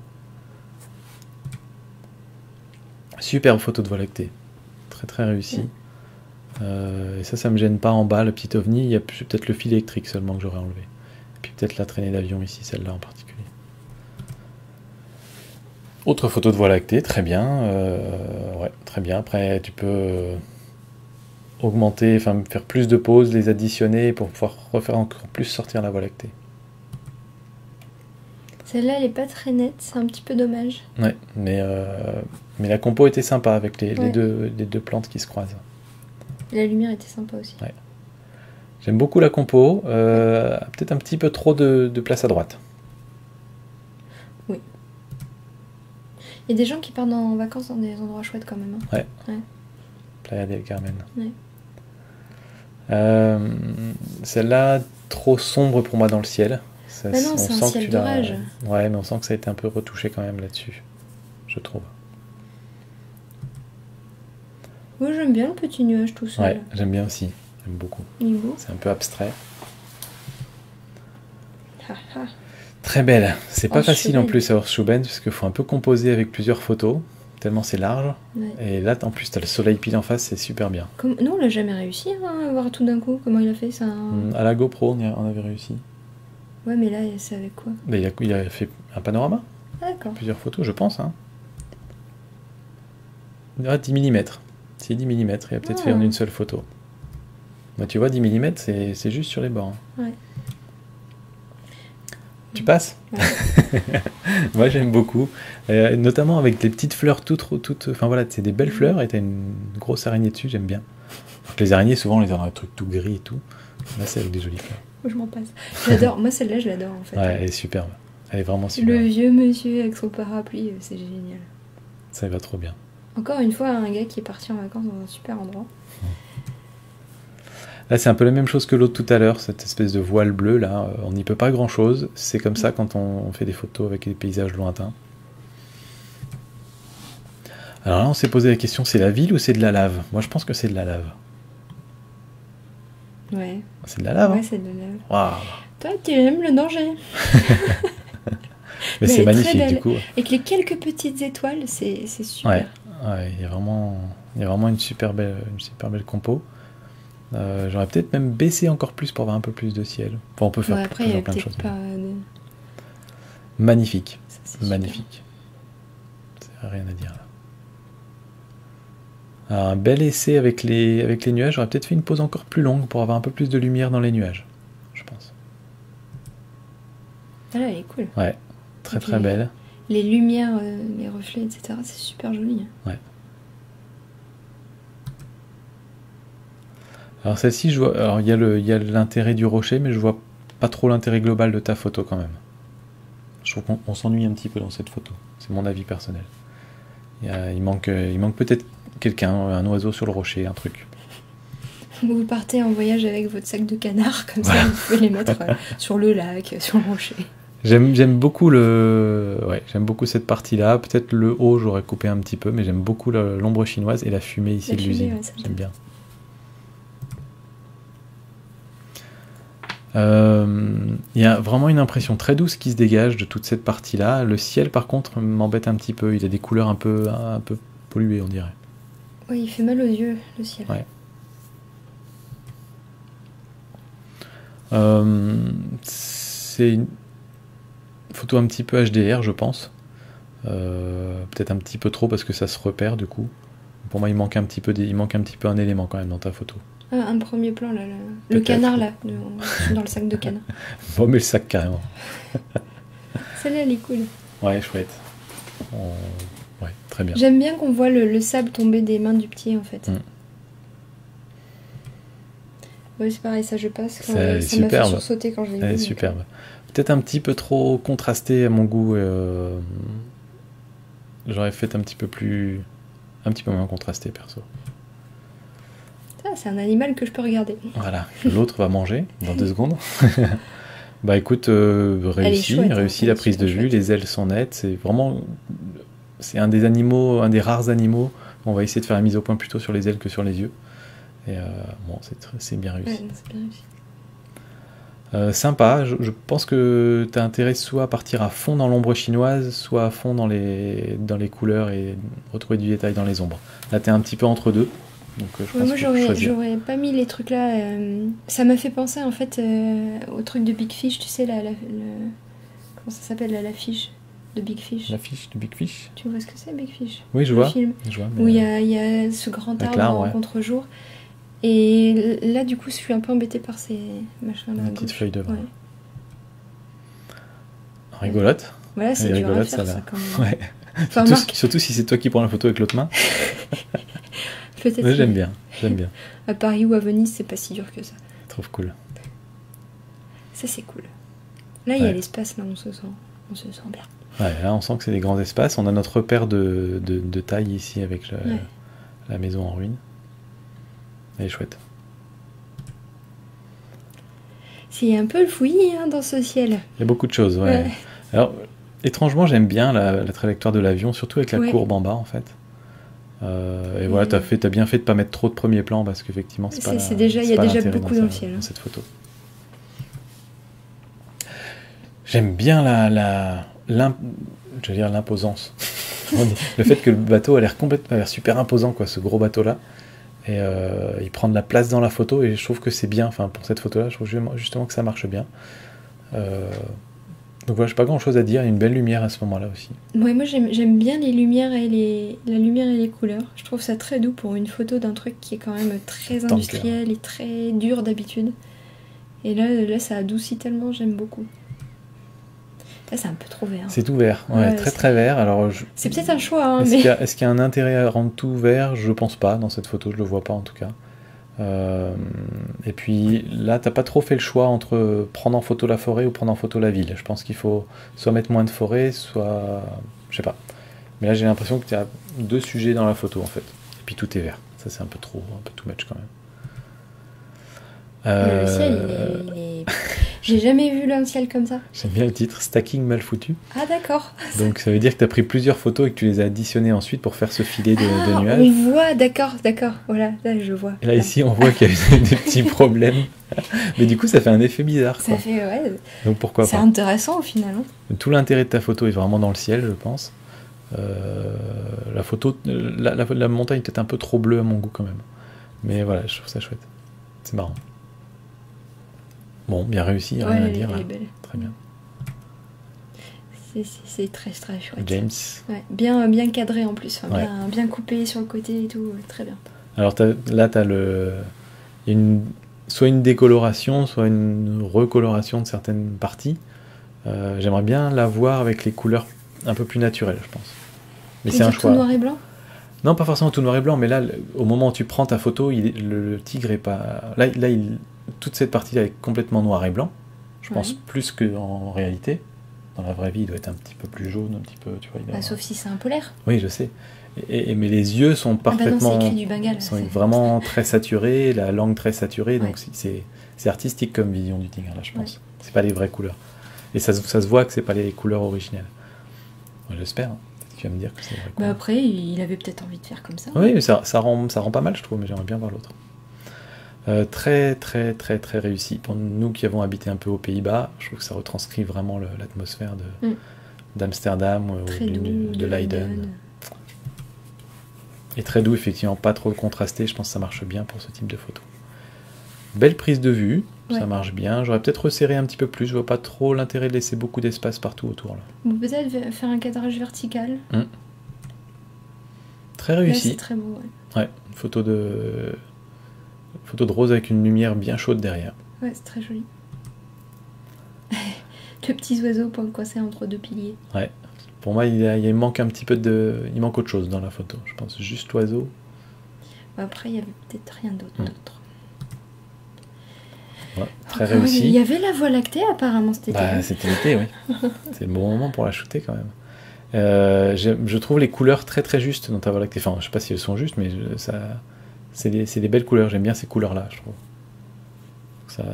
Superbe photo de Voie lactée. Très très réussi. Et ça me gêne pas en bas, le petit ovni. Il y a peut-être le fil électrique seulement que j'aurais enlevé. Et puis peut-être la traînée d'avion ici, celle-là en particulier. Autre photo de Voie lactée, très bien. Ouais, très bien. Après, tu peux augmenter, enfin faire plus de pauses, les additionner pour pouvoir refaire encore plus sortir la Voie lactée. Celle-là, elle est pas très nette, c'est un petit peu dommage. Ouais, mais la compo était sympa avec les deux plantes qui se croisent. Et la lumière était sympa aussi. Ouais. J'aime beaucoup la compo, peut-être un petit peu trop de place à droite. Oui. Il y a des gens qui partent en vacances dans des endroits chouettes quand même. Hein. Ouais. Playa del Carmen. Ouais. Celle-là, trop sombre pour moi dans le ciel. Bah non, c'est un ciel d'orage. Ouais, mais on sent que ça a été un peu retouché quand même là-dessus, je trouve. Moi, j'aime bien le petit nuage tout seul. Ouais, j'aime bien aussi. J'aime beaucoup. Il est beau. C'est un peu abstrait. Ah, ah. Très belle. C'est pas facile en Schuben. plus à Horseschuben, parce qu'il faut un peu composer avec plusieurs photos, tellement c'est large. Ouais. Et là, en plus, t'as le soleil pile en face, c'est super bien. Nous, on l'a jamais réussi à voir tout d'un coup. Comment il a fait ça À la GoPro, on avait réussi. Ouais, mais là, c'est avec quoi? Bah, il a fait un panorama, Ah, d'accord. plusieurs photos, je pense. Hein. 10 mm. C'est 10 mm, il a peut-être fait en une seule photo. Bah, tu vois, 10 mm, c'est juste sur les bords. Hein. Ouais. Tu passes? Ouais. Moi, j'aime beaucoup. Notamment avec les petites fleurs toutes... Enfin voilà, c'est des belles fleurs et t'as une grosse araignée dessus, j'aime bien. Donc, les araignées, souvent, on les a dans des trucs tout gris et tout. Là, c'est avec des jolies fleurs. Moi, je m'en passe. J'adore. Moi, celle-là, je l'adore en fait. Ouais, elle est superbe. Elle est vraiment superbe. Le vieux monsieur avec son parapluie, c'est génial. Ça va trop bien. Encore une fois, un gars qui est parti en vacances dans un super endroit. Là, c'est un peu la même chose que l'autre tout à l'heure, cette espèce de voile bleu, là. On n'y peut pas grand-chose. C'est comme ça quand on fait des photos avec des paysages lointains. Alors là, on s'est posé la question, c'est la ville ou c'est de la lave? Moi, je pense que c'est de la lave. Ouais. C'est de la lave, Ouais, hein? c'est de la lave. Waouh! Toi, tu aimes le danger. Mais elle c'est est très magnifique, belle. du coup. Avec les quelques petites étoiles, c'est super. Ouais, ouais, il y a vraiment une super belle compo. J'aurais peut-être même baissé encore plus pour avoir un peu plus de ciel. Enfin, on peut faire Ouais, après, il y a plein de peut-être choses. pas... Magnifique, Ça, c'est super. magnifique. C'est rien à dire là. Alors, un bel essai avec les nuages. J'aurais peut-être fait une pause encore plus longue pour avoir un peu plus de lumière dans les nuages, je pense. Ah là, elle est cool. Ouais, très Ok. très belle. Les lumières, les reflets, etc. C'est super joli. Ouais. Alors celle-ci, je vois. Alors il y a l'intérêt du rocher, mais je vois pas trop l'intérêt global de ta photo quand même. Je trouve qu'on s'ennuie un petit peu dans cette photo. C'est mon avis personnel. Il manque peut-être quelqu'un, un oiseau sur le rocher, un truc. Vous partez en voyage avec votre sac de canard, comme ça vous pouvez les mettre sur le lac, sur le rocher. J'aime beaucoup j'aime beaucoup cette partie-là. Peut-être le haut, j'aurais coupé un petit peu, mais j'aime beaucoup l'ombre chinoise et la fumée ici La de fumée, l'usine. ouais, ça, J'aime bien. Il y a vraiment une impression très douce qui se dégage de toute cette partie-là. Le ciel, par contre, m'embête un petit peu. Il a des couleurs un peu polluées, on dirait. Oui, il fait mal aux yeux, le ciel. Ouais. C'est une photo un petit peu HDR, je pense. Peut-être un petit peu trop parce que ça se repère du coup. Pour moi, il manque un petit peu un élément quand même dans ta photo. Ah, un premier plan, là. Le Peut-être. canard, là, dans le sac de canard. Bon, mais le sac carrément. Celle-là, elle est cool. Ouais, chouette. Ouais, très bien. J'aime bien qu'on voit le sable tomber des mains du petit, en fait. Ouais, c'est pareil, ça je passe. Ça m'a fait superbe. sursauter quand je l'ai vu. Elle est superbe. Peut-être un petit peu trop contrasté à mon goût. J'aurais fait un petit peu moins contrasté, perso. Ah, c'est un animal que je peux regarder. Voilà, l'autre va manger dans 2 secondes. Bah écoute, réussi chouette, la prise de vue, chouette. les ailes sont nettes, c'est un des rares animaux. On va essayer de faire la mise au point plutôt sur les ailes que sur les yeux. Et bon, c'est bien réussi. Ouais, c'est bien réussi. Sympa, je pense que tu as intérêt soit à partir à fond dans l'ombre chinoise, soit à fond dans les couleurs et retrouver du détail dans les ombres. Là, tu es un petit peu entre deux. Donc, je pense Moi, qu'il faut choisir. j'aurais pas mis les trucs là. Ça m'a fait penser en fait au truc de Big Fish, tu sais, comment ça s'appelle là, l'affiche de Big Fish. L'affiche du Big Fish? Tu vois ce que c'est, Big Fish? Oui, je Le vois. film. Je vois, Où il y a ce grand avec arbre l'arbre, en ouais. contre-jour. Et là, du coup, je suis un peu embêtée par ces machins-là. Une petite feuille de vin. Ouais. Rigolote. Voilà, c'est Elle est dur à rigolote, faire, celle-là. ça, quand même. Ouais. Enfin, remarque, Surtout si c'est toi qui prends la photo avec l'autre main. peut-être Ouais, j'aime bien. à Paris ou à Venise, c'est pas si dur que ça. Je trouve cool. Ça, c'est cool. Là, il y a Ouais. l'espace, là, on se sent bien. Ouais, là, on sent que c'est des grands espaces. On a notre repère de taille ici avec Ouais. la maison en ruine. Elle est chouette. C'est un peu le fouillis dans ce ciel. Il y a beaucoup de choses, ouais. Ouais. Alors, étrangement, j'aime bien la trajectoire de l'avion, surtout avec la Ouais. courbe en bas, en fait. Et voilà, t'as bien fait de pas mettre trop de premier plan, parce qu'effectivement, il y a déjà beaucoup dans le ciel. Dans cette photo. J'aime bien je veux dire l'imposance. Le fait que le bateau a l'air super imposant, quoi, ce gros bateau-là. Et il prend de la place dans la photo, et je trouve que c'est bien, enfin, pour cette photo-là, je trouve justement que ça marche bien. Donc voilà, j'ai pas grand-chose à dire, il y a une belle lumière à ce moment-là aussi. Ouais, moi, j'aime bien les lumières la lumière et les couleurs. Je trouve ça très doux pour une photo d'un truc qui est quand même très industriel et très dur d'habitude. Et là, ça adoucit tellement, j'aime beaucoup. Là, c'est un peu trop vert. C'est tout vert, ouais, très très vert. Alors, c'est peut-être un choix, hein, est-ce qu'il y a un intérêt à rendre tout vert? Je pense pas, dans cette photo, je le vois pas en tout cas. Et puis là, t'as pas trop fait le choix entre prendre en photo la forêt ou prendre en photo la ville. Je pense qu'il faut soit mettre moins de forêt, soit... je sais pas. Mais là, j'ai l'impression que tu as 2 sujets dans la photo, en fait. Et puis tout est vert. Ça, c'est un peu too much quand Le ciel, Euh, il est... J'ai jamais vu un ciel comme ça. J'aime bien le titre, Stacking mal foutu. Ah d'accord. Donc ça veut dire que tu as pris plusieurs photos et que tu les as additionnées ensuite pour faire ce filet de Ah, nuages. on voit, d'accord. Voilà, là je vois. Et là ici on voit qu'il y a eu des petits problèmes. Mais du coup ça fait un effet bizarre. Ça Quoi. fait, ouais. Donc pourquoi C'est pas. intéressant au final. Hein. Tout l'intérêt de ta photo est vraiment dans le ciel, je pense. La photo, la montagne est peut-être un peu trop bleue à mon goût quand même. Mais voilà, je trouve ça chouette. C'est marrant. Bon, bien réussi, rien à Ouais, dire elle là. est belle. Très bien. C'est très très chouette. James. Ouais, bien cadré en plus, enfin, Ouais. bien coupé sur le côté et tout, ouais, très bien. Alors là, tu as il y a soit une décoloration, soit une recoloration de certaines parties. J'aimerais bien la voir avec les couleurs un peu plus naturelles, je pense. Mais Tu c'est veux un dire choix. tout noir et blanc? Non, pas forcément tout noir et blanc, mais là, au moment où tu prends ta photo, le tigre est pas. Là, toute cette partie-là est complètement noir et blanc. Je pense Ouais. plus qu'en réalité. Dans la vraie vie, il doit être un petit peu plus jaune, un petit peu, tu vois. Bah, sauf si c'est un polaire. Oui, je sais. Mais les yeux sont Ah bah non, parfaitement. c'est écrit du Bengale. sont c'est- vraiment très saturés, la langue très saturée, Ouais. donc c'est artistique comme vision du tigre, là, je pense. C'est pas les vraies couleurs. Et ça se voit que c'est pas les couleurs originelles. Moi, j'espère. Hein. Peut-être que tu vas me dire que c'est les vraies Bah couleurs. après, il avait peut-être envie de faire comme ça. Oui, mais ça rend pas mal, je trouve, mais j'aimerais bien voir l'autre. Très, très, très, très réussi. Pour nous qui avons habité un peu aux Pays-Bas, je trouve que ça retranscrit vraiment l'atmosphère d'Amsterdam ou Très doux, de Leiden. Et très doux, effectivement, pas trop contrasté. Je pense que ça marche bien pour ce type de photo. Belle prise de vue, ça Ouais. marche bien. J'aurais peut-être resserré un petit peu plus. Je vois pas trop l'intérêt de laisser beaucoup d'espace partout autour. Là. Ou peut-être faire un cadrage vertical. Très Là, réussi. c'est très beau, ouais. Ouais, une photo de rose avec une lumière bien chaude derrière. Ouais, c'est très joli. Deux petits oiseaux coincés entre deux piliers. Ouais. Pour moi, il manque un petit peu il manque autre chose dans la photo. Je pense juste l'oiseau. Bah, après, il y avait peut-être rien d'autre. Ouais, très Encore, réussi. Il y avait la Voie lactée apparemment cet été. Bah, c'était l'été, oui. C'est le bon moment pour la shooter quand même. Je trouve les couleurs très très justes dans ta Voie lactée. Enfin, je sais pas si elles sont justes, mais c'est des belles couleurs. J'aime bien ces couleurs-là, je trouve.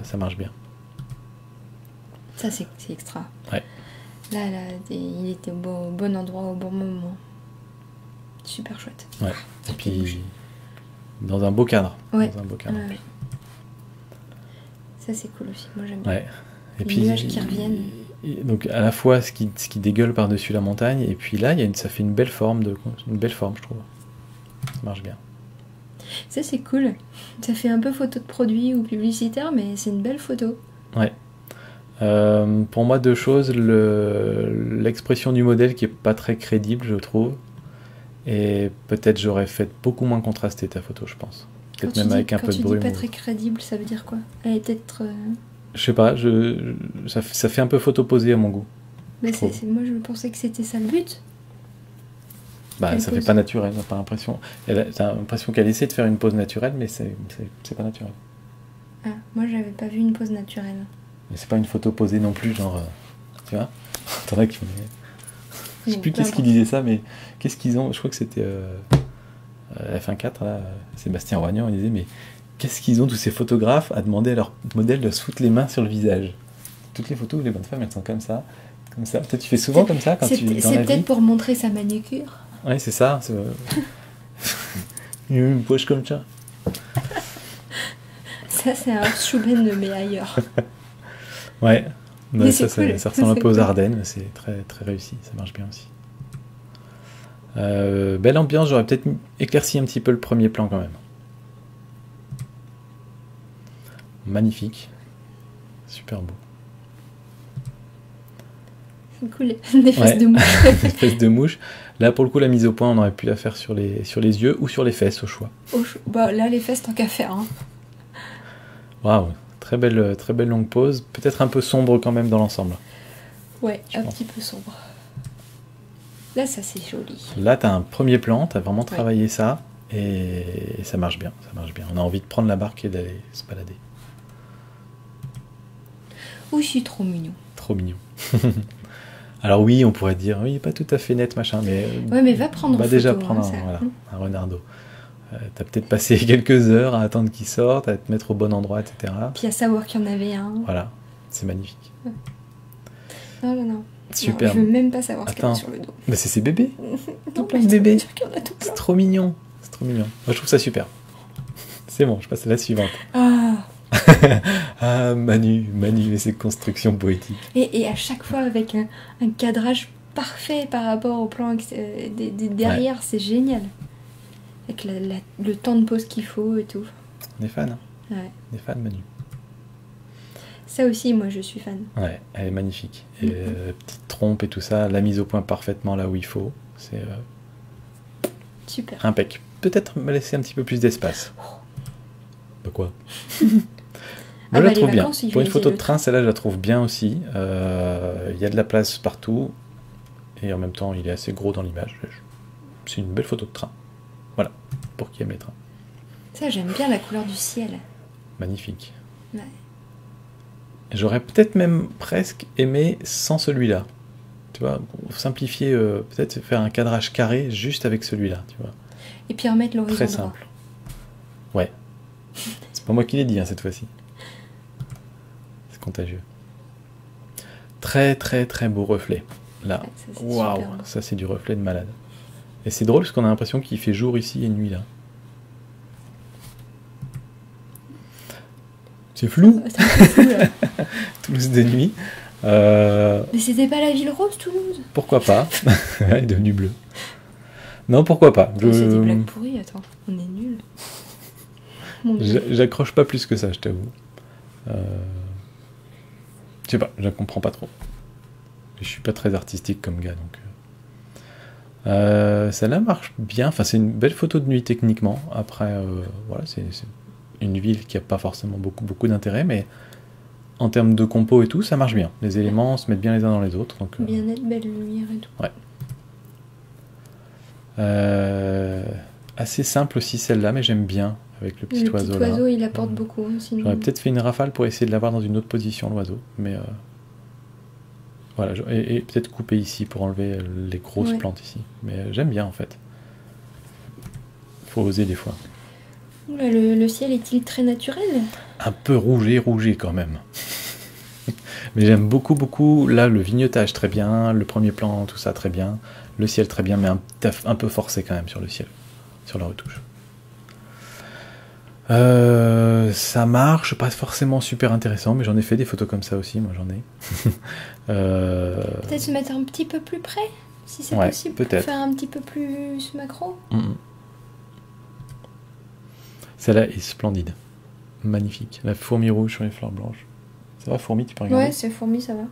Ça marche bien. Ça, c'est extra. Ouais. Là, il était au bon endroit, au bon moment. Super chouette. Ouais. Et puis, dans un beau cadre. Ouais. Dans un beau cadre. Ouais. Ça, c'est cool aussi. Moi, j'aime bien. Ouais. Et Les puis, nuages qui reviennent. Donc, à la fois ce qui dégueule par-dessus la montagne, et puis là, ça fait une belle forme, je trouve. Ça marche bien. Ça, c'est cool. Ça fait un peu photo de produit ou publicitaire, mais c'est une belle photo. Ouais. Pour moi, deux choses. L'expression du modèle qui est pas très crédible, je trouve. Et peut-être j'aurais fait beaucoup moins contraster ta photo, je pense. Peut-être même avec un peu de brume. Quand tu dis pas très crédible, ça veut dire quoi? Elle est peut-être... Je sais pas, ça fait un peu photo posée à mon goût. Mais trouve. moi, je pensais que c'était ça le but. Bah, Quelle ça pose? fait pas naturel, t'as pas l'impression. T'as l'impression qu'elle essaie de faire une pose naturelle, mais c'est pas naturel. Ah, moi, j'avais pas vu une pose naturelle. Mais c'est pas une photo posée non plus, genre. Tu vois? T'en as qui. Je sais plus qu'est-ce qui disait ça, mais qu'est-ce qu'ils ont. Je crois que c'était F1.4, là, Sébastien Roignan, il disait, mais qu'est-ce qu'ils ont tous ces photographes à demander à leur modèle de se foutre les mains sur le visage? Toutes les photos où les bonnes femmes, elles sont comme ça. Comme ça. Peut-être tu fais souvent comme ça quand tu dans la C'est vie. peut-être pour montrer sa manucure. Ouais, c'est ça. Une poche comme ça. Ça, c'est un Schuben, mais ailleurs. Ouais. Mais ça, c'est cool. ça ressemble un C'est peu aux cool. Ardennes. C'est très, très réussi. Ça marche bien aussi. Belle ambiance. J'aurais peut-être éclairci un petit peu le premier plan quand même. Magnifique. Super beau. C'est cool. Des fesses Ouais. de mouche. Une espèce de mouche. Là, pour le coup, la mise au point, on aurait pu la faire sur les yeux ou sur les fesses, au choix. Bah, là, les fesses, tant qu'à faire. Hein. Waouh, très belle longue pause. Peut-être un peu sombre quand même dans l'ensemble. Ouais, Je un pense. petit peu sombre. Là, ça, c'est joli. Là, tu as un premier plan, tu as vraiment Ouais. travaillé ça, et ça marche bien, ça marche bien. On a envie de prendre la barque et d'aller se balader. Ouh, je suis trop mignon. Trop mignon. Alors oui, on pourrait dire, oui, pas tout à fait net, machin, mais Ouais, mais va prendre on va en déjà photo, prendre hein, ça. un renardeau. T'as peut-être passé quelques heures à attendre qu'il sorte, à te mettre au bon endroit, etc. Puis à savoir qu'il y en avait un. Voilà, c'est magnifique. Non, non, non. Super. Non, je veux même pas savoir ce qu'il y a Attends. sur le dos. Bah, c'est ses bébés. Non, plein de bébés. sûr qu'il y en a tout plein. C'est trop mignon. C'est trop mignon. Moi, je trouve ça super. C'est bon, je passe à la suivante. Ah. Ah, Manu et ses constructions poétiques. Et à chaque fois avec un cadrage parfait par rapport au plan derrière, c'est génial. Avec le temps de pause qu'il faut et tout. Des fans, hein. Ouais. Des fans, Manu. Ça aussi, moi, je suis fan. Ouais, elle est magnifique. Et petite trompe et tout ça, la mise au point parfaitement là où il faut. C'est Super. impec. Peut-être me laisser un petit peu plus d'espace. Bah quoi Ah Moi, je bah, la les trouve bien. vacances, il Pour une faut photo essayer de le train, celle-là, je la trouve bien aussi. Il y a de la place partout. Et en même temps, il est assez gros dans l'image. C'est une belle photo de train. Voilà, pour qui aime les trains. Ça, j'aime bien la couleur du ciel. Magnifique. Ouais. J'aurais peut-être même presque aimé sans celui-là. Tu vois, pour simplifier, peut-être faire un cadrage carré juste avec celui-là, tu vois. Et puis remettre l'horizon Très droit. simple. Ouais. C'est pas moi qui l'ai dit, hein, cette fois-ci. C'est contagieux. Très très très beau reflet. Là. Ouais, ça, c'est Waouh, super beau. ça c'est du reflet de malade. Et c'est drôle parce qu'on a l'impression qu'il fait jour ici et nuit là. C'est flou, C'est un peu fou, là. Toulouse de nuit. Mais c'était pas la ville rose, Toulouse. Pourquoi pas. Elle est devenue bleue. Non, pourquoi pas. Oh, c'est des blagues pourries, attends. On est nuls. Mon Dieu. J'accroche pas plus que ça, je t'avoue. Je sais pas, je la comprends pas trop. Je suis pas très artistique comme gars, donc... celle-là marche bien. Enfin, c'est une belle photo de nuit techniquement. Après, voilà, c'est une ville qui a pas forcément beaucoup d'intérêt, mais en termes de compo et tout, ça marche bien. Les éléments se mettent bien les uns dans les autres. Donc, Bien-être, belle lumière et tout. ouais. Assez simple aussi celle-là, mais j'aime bien avec le petit Le oiseau petit là. oiseau, il apporte beaucoup. Hein, sinon... J'aurais peut-être fait une rafale pour essayer de l'avoir dans une autre position, l'oiseau, mais voilà, et peut-être couper ici pour enlever les grosses Ouais. plantes ici. Mais j'aime bien en fait. Faut oser des fois. Oula, le ciel est-il très naturel? Un peu rouge quand même. Mais j'aime beaucoup là le vignetage très bien, le premier plan, tout ça très bien, le ciel très bien, mais un peu forcé quand même sur le ciel, sur la retouche. Ça marche, pas forcément super intéressant, mais j'en ai fait des photos comme ça aussi, moi j'en ai. Peut-être se mettre un petit peu plus près, si c'est Ouais, possible, peut-être. pour faire un petit peu plus macro. Celle-là est splendide, magnifique. La fourmi rouge sur les fleurs blanches. Ça va, fourmi, tu peux regarder? Ouais, c'est fourmi, ça va.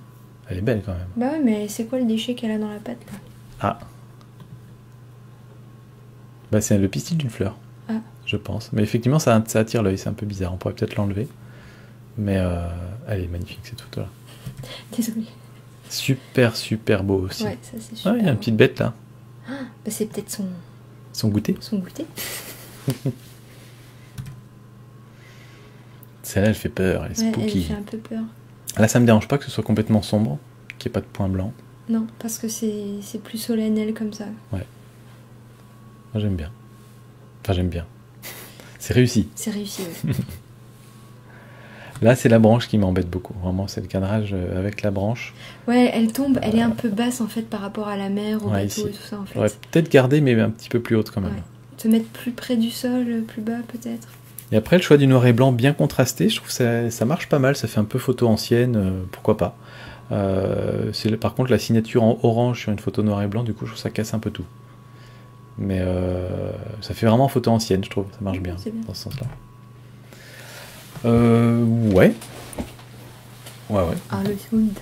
Elle est belle quand même. Bah ouais, mais c'est quoi le déchet qu'elle a dans la patte là? Ah. Bah c'est le pistil d'une fleur. Ah. Je pense. Mais effectivement, ça attire l'œil, c'est un peu bizarre. On pourrait peut-être l'enlever. Mais elle est magnifique cette photo-là. Désolée. Super beau aussi. Ouais, ça c'est super. Ouais, il y a une petite bête là. Bah, c'est peut-être Son goûter. son goûter. Celle-là, elle fait peur, elle est Ouais, spooky. elle fait un peu peur. Là, ça me dérange pas que ce soit complètement sombre, qu'il n'y ait pas de point blanc. Non, parce que c'est plus solennel comme ça. Moi, j'aime bien. Enfin, j'aime bien. C'est réussi. C'est réussi, oui. Là, c'est la branche qui m'embête beaucoup. Vraiment, c'est le cadrage avec la branche. Ouais, elle tombe, elle est un peu basse en fait par rapport à la mer, au Ouais, bateau ici. et tout ça en fait. J'aurais peut-être gardé, mais un petit peu plus haute quand même. Ouais. Se mettre plus près du sol, plus bas peut-être. Et après, le choix du noir et blanc bien contrasté, je trouve que ça marche pas mal. Ça fait un peu photo ancienne, pourquoi pas. Par contre, la signature en orange sur une photo noir et blanc, du coup, je trouve que ça casse un peu tout. Mais ça fait vraiment photo ancienne, je trouve. Ça marche bien, c'est bien. dans ce sens-là. Ouais. Ah, le sound.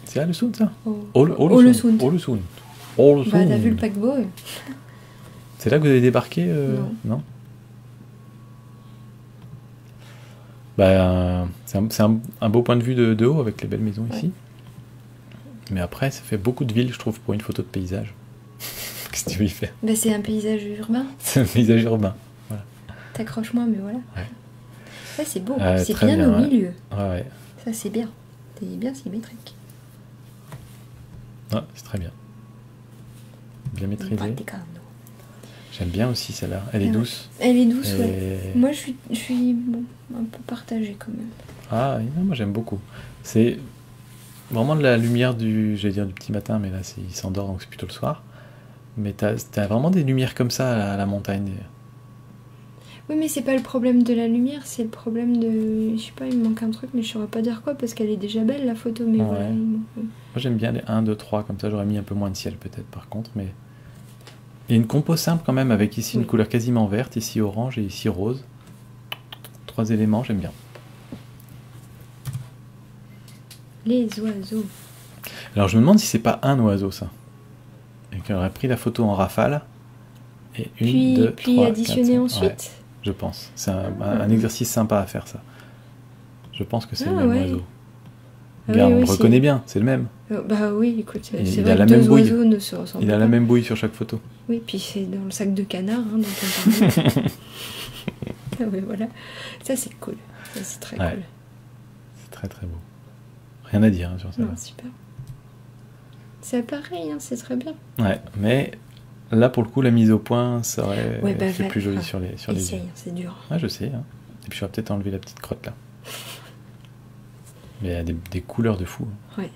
C'est là le sound, ça? Oh, le sound. Oh, le sound. Bah, t'as vu le paquebot? C'est là que vous avez débarqué? Non. Bah, c'est un beau point de vue de haut avec les belles maisons ici. Mais après, ça fait beaucoup de villes, je trouve, pour une photo de paysage. Qu'est-ce que tu veux y faire? Bah, c'est un paysage urbain. C'est un paysage urbain. Voilà. T'accroches moins, mais voilà. Ouais. Ça, c'est beau. Ouais, c'est très bien bien, au ouais. milieu. Ouais. Ça, c'est bien. C'est bien symétrique. Ouais, c'est très bien. Bien maîtrisé. Praticando. J'aime bien aussi celle-là. Elle est Ouais. douce. Elle est douce, Et- ouais. Moi, je suis bon, un peu partagée quand même. Ah, non, moi j'aime beaucoup. C'est vraiment de la lumière j'allais dire du petit matin, mais là il s'endort donc c'est plutôt le soir. Mais t'as vraiment des lumières comme ça à la montagne. Oui, mais c'est pas le problème de la lumière, c'est le problème de... Je sais pas, il me manque un truc, mais je saurais pas dire quoi, parce qu'elle est déjà belle, la photo, mais Ouais. voilà. Moi j'aime bien les 1, 2, 3, comme ça j'aurais mis un peu moins de ciel peut-être par contre, mais... Il y a une compo simple quand même, avec ici une Oui. couleur quasiment verte, ici orange et ici rose. 3 éléments, j'aime bien. Les oiseaux. Alors je me demande si c'est pas un oiseau ça. Et qu'on aurait pris la photo en rafale. Et une, deux, Puis trois, additionner 4, 5. ensuite. Ouais, je pense. C'est un exercice sympa à faire ça. Je pense que c'est le même ouais. oiseau. Ah Regarde, oui, on oui, le reconnaît bien, c'est le même. Bah oui, écoute, Et c'est il vrai a que la même deux bouille. oiseaux ne se ressemblent Il a pas. la même bouille sur chaque photo. Oui, puis c'est dans le sac de canard, hein, dont on parlait. Ah oui, voilà. Ça, c'est cool. Ça, c'est très Ouais. cool. C'est très très beau. Rien à dire hein, sur ça. Non, super. C'est pareil, hein, c'est très bien. Ouais, mais là pour le coup la mise au point ça aurait Ouais, bah, fait plus joli sur les yeux. Essaye, hein, c'est dur. Ouais, je sais. Hein. Et puis j'aurais peut-être enlevé la petite crotte là. Mais il y a des couleurs de fou. Hein. Ouais.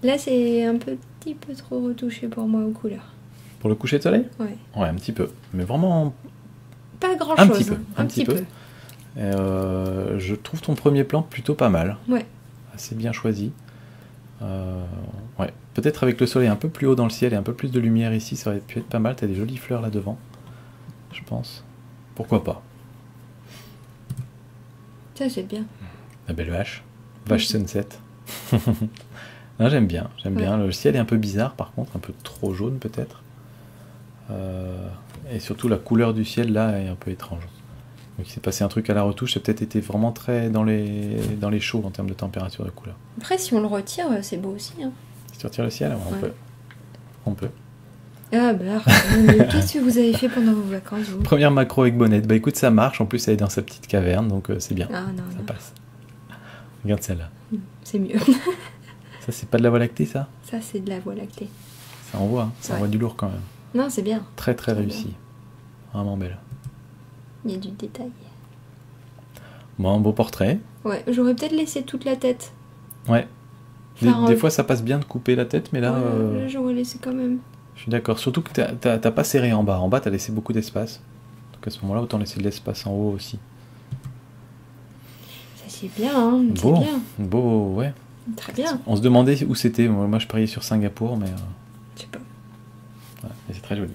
Là, c'est un petit peu trop retouché pour moi aux couleurs. Pour le coucher de soleil? Ouais. Ouais, un petit peu. Mais vraiment Pas grand-chose. un petit peu. Hein, Un petit peu. Je trouve ton premier plan plutôt pas mal. Ouais. Assez bien choisi. Ouais. Peut-être avec le soleil un peu plus haut dans le ciel et un peu plus de lumière ici, ça aurait pu être pas mal. T'as des jolies fleurs là devant, je pense. Pourquoi pas? Ça, c'est bien. La belle vache. Vache sunset. Non, j'aime bien. J'aime bien. Le ciel est un peu bizarre par contre, un peu trop jaune peut-être. Et surtout la couleur du ciel là est un peu étrange. Donc il s'est passé un truc à la retouche, ça a peut-être été vraiment très dans les chauds en termes de température de couleur. Après, si on le retire, c'est beau aussi. Hein. Si tu retires le ciel, on Ouais. peut. On peut. Ah bah, mais qu'est-ce que vous avez fait pendant vos vacances, vous? Première macro avec bonnette. Bah écoute, ça marche. En plus, elle est dans sa petite caverne, donc c'est bien. Ah non, Ça non. passe. Regarde celle-là. C'est mieux. Ça, c'est pas de la Voie lactée, ça? Ça, c'est de la Voie lactée. Ça envoie. Hein. Ça Ouais. envoie du lourd quand même. Non, c'est bien. Très très Très réussi. Vraiment belle. Il y a du détail. Bon, un beau portrait. Ouais, j'aurais peut-être laissé toute la tête. Ouais. Des, Enfin, des fois, ça passe bien de couper la tête, mais là, ouais, là, j'aurais laissé quand même. je suis d'accord. Surtout que t'as pas serré en bas. En bas, t'as laissé beaucoup d'espace. Donc à ce moment-là, autant laisser de l'espace en haut aussi. Ça, c'est bien, hein. C'est Beau. bien. Beau, ouais. Très bien. On se demandait où c'était. Moi, je pariais sur Singapour, mais, Je sais pas. ouais, mais c'est très joli.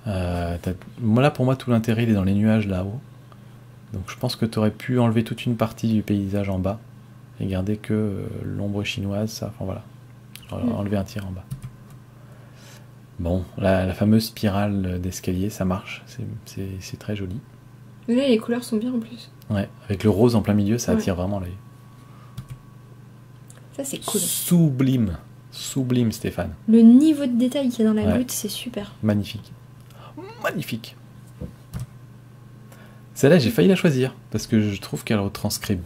Là, pour moi, tout l'intérêt, il est dans les nuages là-haut. Donc je pense que tu aurais pu enlever toute une partie du paysage en bas et garder que l'ombre chinoise, ça. Enfin voilà. J'aurais enlevé un tiers en bas. Bon, la fameuse spirale d'escalier, ça marche. C'est très joli. Mais là, les couleurs sont bien en plus. Ouais, avec le rose en plein milieu, ça Ouais. attire vraiment l'œil. Ça, c'est cool. Sublime. Sublime, Stéphane. Le niveau de détail qu'il y a dans la Ouais. goutte, c'est super. Magnifique. Magnifique. Celle-là, j'ai failli la choisir parce que je trouve qu'elle retranscrit,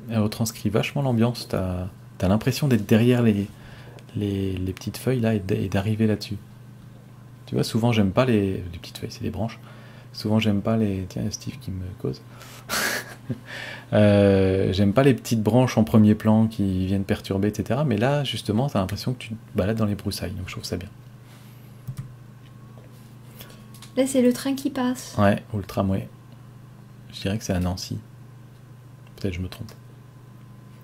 elle retranscrit vachement l'ambiance. T'as l'impression d'être derrière les petites feuilles là et d'arriver là-dessus. Tu vois, souvent j'aime pas les petites feuilles, c'est des branches. Souvent j'aime pas les... Tiens, il y a Steve qui me cause. J'aime pas les petites branches en premier plan qui viennent perturber, etc. Mais là, justement, t'as l'impression que tu te balades dans les broussailles, donc je trouve ça bien. Là, c'est le train qui passe. Ouais, ou le tramway. Je dirais que c'est à Nancy. Peut-être je me trompe.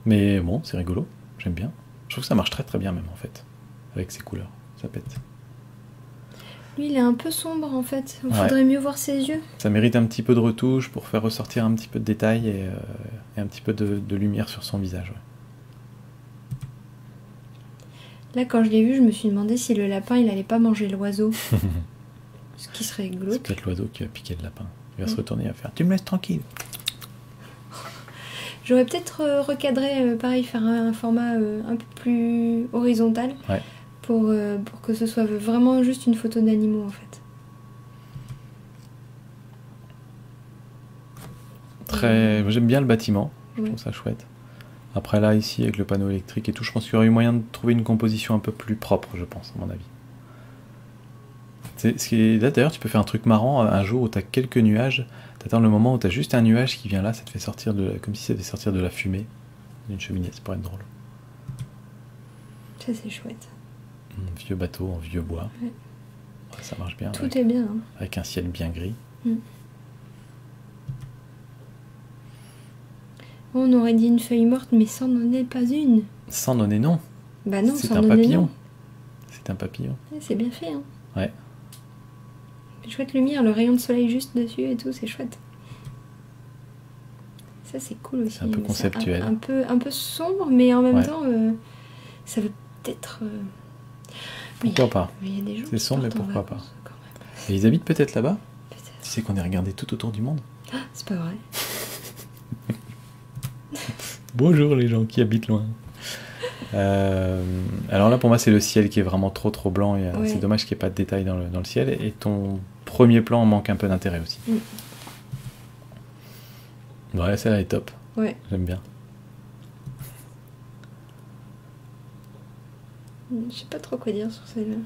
Mais bon, c'est rigolo, j'aime bien. Je trouve que ça marche très très bien même en fait. Avec ces couleurs, ça pète. Lui, il est un peu sombre en fait. Il Ouais. faudrait mieux voir ses yeux. Ça mérite un petit peu de retouche pour faire ressortir un petit peu de détail et un petit peu de lumière sur son visage. Ouais. Là, quand je l'ai vu, je me suis demandé si le lapin, il allait pas manger l'oiseau. Ce qui serait C'est glauque. peut-être l'oiseau qui va piquer le lapin. Il va se retourner et va faire « Tu me laisses tranquille !» J'aurais peut-être recadré, pareil, faire un format un peu plus horizontal. Ouais. Pour que ce soit vraiment juste une photo d'animaux en fait. Très... J'aime bien le bâtiment, je Ouais. trouve ça chouette. Après là, ici, avec le panneau électrique et tout, je pense qu'il y aurait eu moyen de trouver une composition un peu plus propre, je pense, à mon avis. Là, d'ailleurs, tu peux faire un truc marrant, un jour où tu as quelques nuages, tu attends le moment où tu as juste un nuage qui vient là, ça te fait sortir comme si ça devait sortir de la fumée d'une cheminée, ça pourrait être drôle. Ça, c'est chouette. Un vieux bateau en vieux bois. Ouais. Ouais, ça marche bien. Tout est bien. Hein. Avec un ciel bien gris. On aurait dit une feuille morte, mais ça n'en est pas une. Sans donner non. Bah non, c'est sans un donner papillon. non. C'est un papillon. Ouais, c'est bien fait. Hein. Ouais. Chouette lumière, le rayon de soleil juste dessus et tout, c'est chouette. Ça, c'est cool aussi. C'est un peu conceptuel. Un peu sombre, mais en même temps, ça veut peut-être... Pourquoi pas? Il y a des gens c'est sombre, mais qui partent en pourquoi pas? vacances, quand même. Et ils habitent peut-être là-bas? Peut-être. Tu sais qu'on est regardé tout autour du monde? Ah, c'est pas vrai. Bonjour les gens qui habitent loin. Alors là pour moi c'est le ciel qui est vraiment trop blanc et c'est dommage qu'il n'y ait pas de détails dans le ciel et ton premier plan manque un peu d'intérêt aussi. Ouais, celle-là est top. Ouais. J'aime bien. Je sais pas trop quoi dire sur celle-là.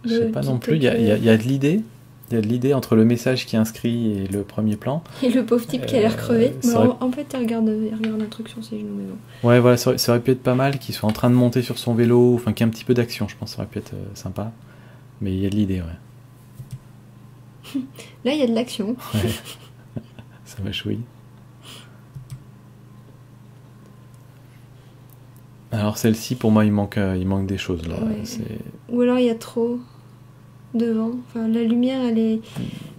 Je sais pas non plus, il y a de l'idée. Il y a de l'idée entre le message qui est inscrit et le premier plan. Et le pauvre type qui a l'air crevé. Aurait... En fait, il regarde un truc sur ses genoux. Mais bon. Ouais, voilà, ça aurait pu être pas mal qu'il soit en train de monter sur son vélo, enfin qu'il y ait un petit peu d'action, je pense que ça aurait pu être sympa. Mais il y a de l'idée, ouais. Là, il y a de l'action. Ouais. Ça m'a chouille. Alors celle-ci, pour moi, il manque des choses là. Ouais. Ou alors il y a trop devant. Enfin, la lumière, elle est.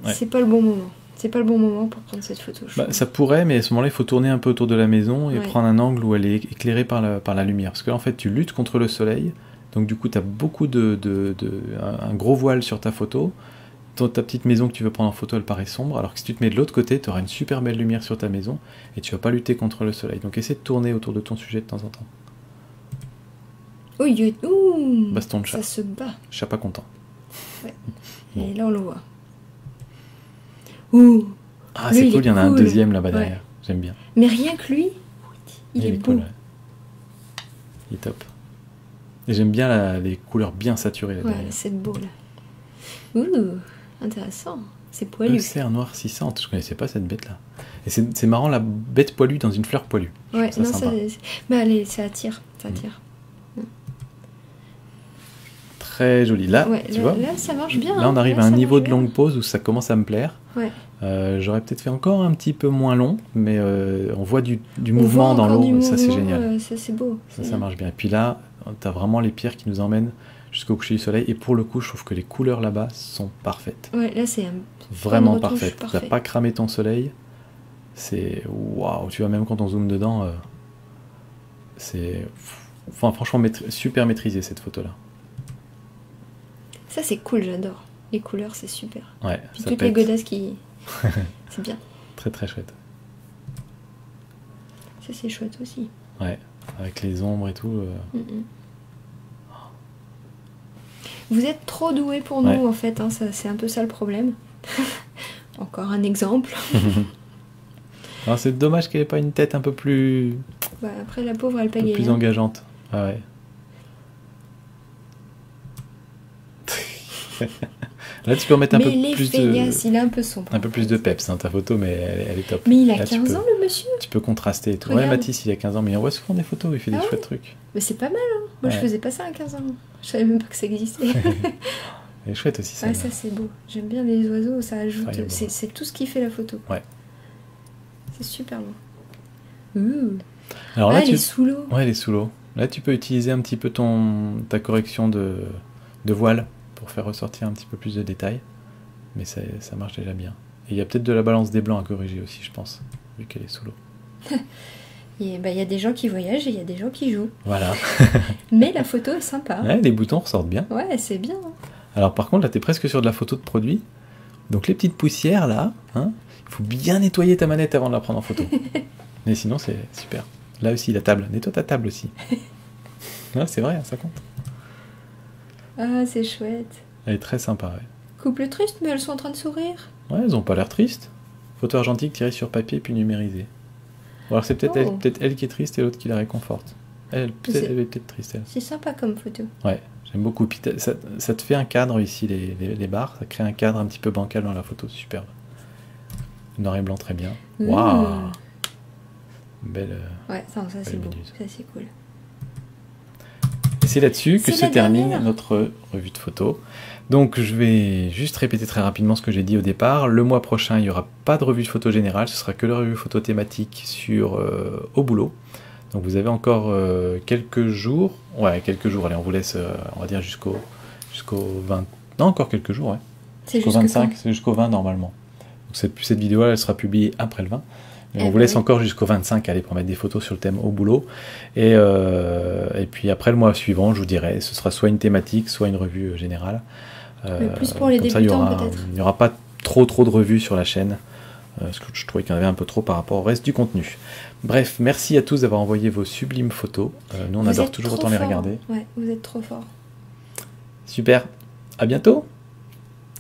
Ouais. C'est pas le bon moment. C'est pas le bon moment pour prendre cette photo. Ça pourrait, mais à ce moment-là, il faut tourner un peu autour de la maison et prendre un angle où elle est éclairée par la lumière. Parce que là, en fait, tu luttes contre le soleil. Donc du coup, tu as beaucoup un gros voile sur ta photo. Ta petite maison que tu veux prendre en photo, elle paraît sombre. Alors que si tu te mets de l'autre côté, tu auras une super belle lumière sur ta maison et tu vas pas lutter contre le soleil. Donc essaie de tourner autour de ton sujet de temps en temps. Ouh, baston de chat. Ça se bat. Chat pas content. Ouais. Bon. Et là, on le voit. Ouh. Ah, c'est cool, il y en a un deuxième là-bas derrière. J'aime bien. Mais rien que lui, il est beau. Cool, ouais. Il est top. Et j'aime bien les couleurs bien saturées là derrière. Ouais, c'est beau là. Ouh, intéressant. C'est poilu. Cerf noircissante. Je connaissais pas cette bête là. Et c'est marrant, la bête poilue dans une fleur poilue. Ouais, ça non, sympa. Ça attire. Ça attire. Très joli. Là, tu vois, là, ça marche bien. Là, on arrive à un niveau de longue pause où ça commence à me plaire. Ouais. J'aurais peut-être fait encore un petit peu moins long, mais on voit du mouvement dans l'eau. Ça, c'est génial. Ça, c'est beau. Ça marche bien. Et puis là, tu as vraiment les pierres qui nous emmènent jusqu'au coucher du soleil. Et pour le coup, je trouve que les couleurs là-bas sont parfaites. Ouais, là, c'est vraiment parfait. Tu n'as pas cramé ton soleil. C'est waouh. Tu vois, même quand on zoome dedans, c'est. Enfin, franchement, super maîtrisé cette photo-là. Ça, c'est cool, j'adore. Les couleurs, c'est super. Ouais, puis ça toutes pète. les godasses qui. C'est bien. Très très chouette. Ça, c'est chouette aussi. Ouais, avec les ombres et tout. Vous êtes trop doués pour nous, en fait. Hein, c'est un peu ça le problème. Encore un exemple. Alors, c'est dommage qu'elle ait pas une tête un peu plus. Bah, après, la pauvre, elle payait. Plus engageante. Ah ouais. Là, tu peux remettre un peu plus de. Il est un peu sombre. Un peu plus de peps, hein, ta photo, mais elle est top. Mais il a là, 15 ans, le monsieur. Tu peux contraster et tout. Regarde. Ouais, Mathis, il a 15 ans, mais il envoie souvent des photos, il fait des chouettes trucs. Mais c'est pas mal, hein. Moi, je faisais pas ça à 15 ans. Je savais même pas que ça existait. Elle est chouette aussi, ça. Ouais, ça, c'est beau. J'aime bien les oiseaux, ça ajoute. C'est tout ce qui fait la photo. Ouais. C'est super beau. Alors là, elle est sous l'eau. Ouais, elle est sous l'eau. Là, tu peux utiliser un petit peu ta correction de voile pour faire ressortir un petit peu plus de détails. Mais ça marche déjà bien. Et il y a peut-être de la balance des blancs à corriger aussi, je pense, vu qu'elle est sous l'eau. Et bah, y a des gens qui voyagent et il y a des gens qui jouent. Voilà. Mais la photo est sympa. Ouais, les boutons ressortent bien. Ouais, c'est bien. Alors par contre, là, t'es presque sur de la photo de produit. Donc les petites poussières, là, hein, il faut bien nettoyer ta manette avant de la prendre en photo. Mais sinon, c'est super. Là aussi, la table. Nettoie ta table aussi. Ouais, c'est vrai, ça compte. Ah, c'est chouette. Elle est très sympa, ouais. Couple triste, mais elles sont en train de sourire. Ouais, elles ont pas l'air tristes. Photo argentique tirée sur papier puis numérisée. Ou alors c'est peut-être Oh. peut-être elle qui est triste et l'autre qui la réconforte. Elle est peut-être triste, elle. C'est sympa comme photo. Ouais, j'aime beaucoup. Puis ça te fait un cadre ici, les barres. Ça crée un cadre un petit peu bancal dans la photo. Superbe. Noir et blanc, très bien. Waouh. Belle. Ouais, ça c'est beau. méduse. Ça c'est cool. Et c'est là-dessus que C'est se la termine dernière. notre revue de photos. Donc je vais juste répéter très rapidement ce que j'ai dit au départ. Le mois prochain, il n'y aura pas de revue de photo générale, ce sera que la revue photo thématique sur Au Boulot. Donc vous avez encore quelques jours. Ouais, quelques jours. Allez, on vous laisse, on va dire jusqu'au 20. Non, encore quelques jours, ouais. C'est Jusqu'au jusque 25, quand c'est jusqu'au 20 normalement. Donc cette vidéo, elle sera publiée après le 20. Mais on Eh vous laisse oui. encore jusqu'au 25, allez, pour mettre des photos sur le thème Au Boulot. Et puis après le mois suivant, je vous dirai, ce sera soit une thématique, soit une revue générale. Mais plus pour les comme ça, débutants, peut-être. il n'y aura pas trop de revues sur la chaîne. Parce que je trouvais qu'il y en avait un peu trop par rapport au reste du contenu. Bref, merci à tous d'avoir envoyé vos sublimes photos. Nous, on Vous adore êtes toujours trop autant les forts. regarder. Ouais, vous êtes trop fort. Super. À bientôt.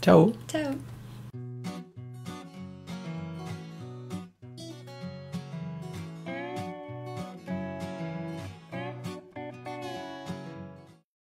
Ciao. Ciao.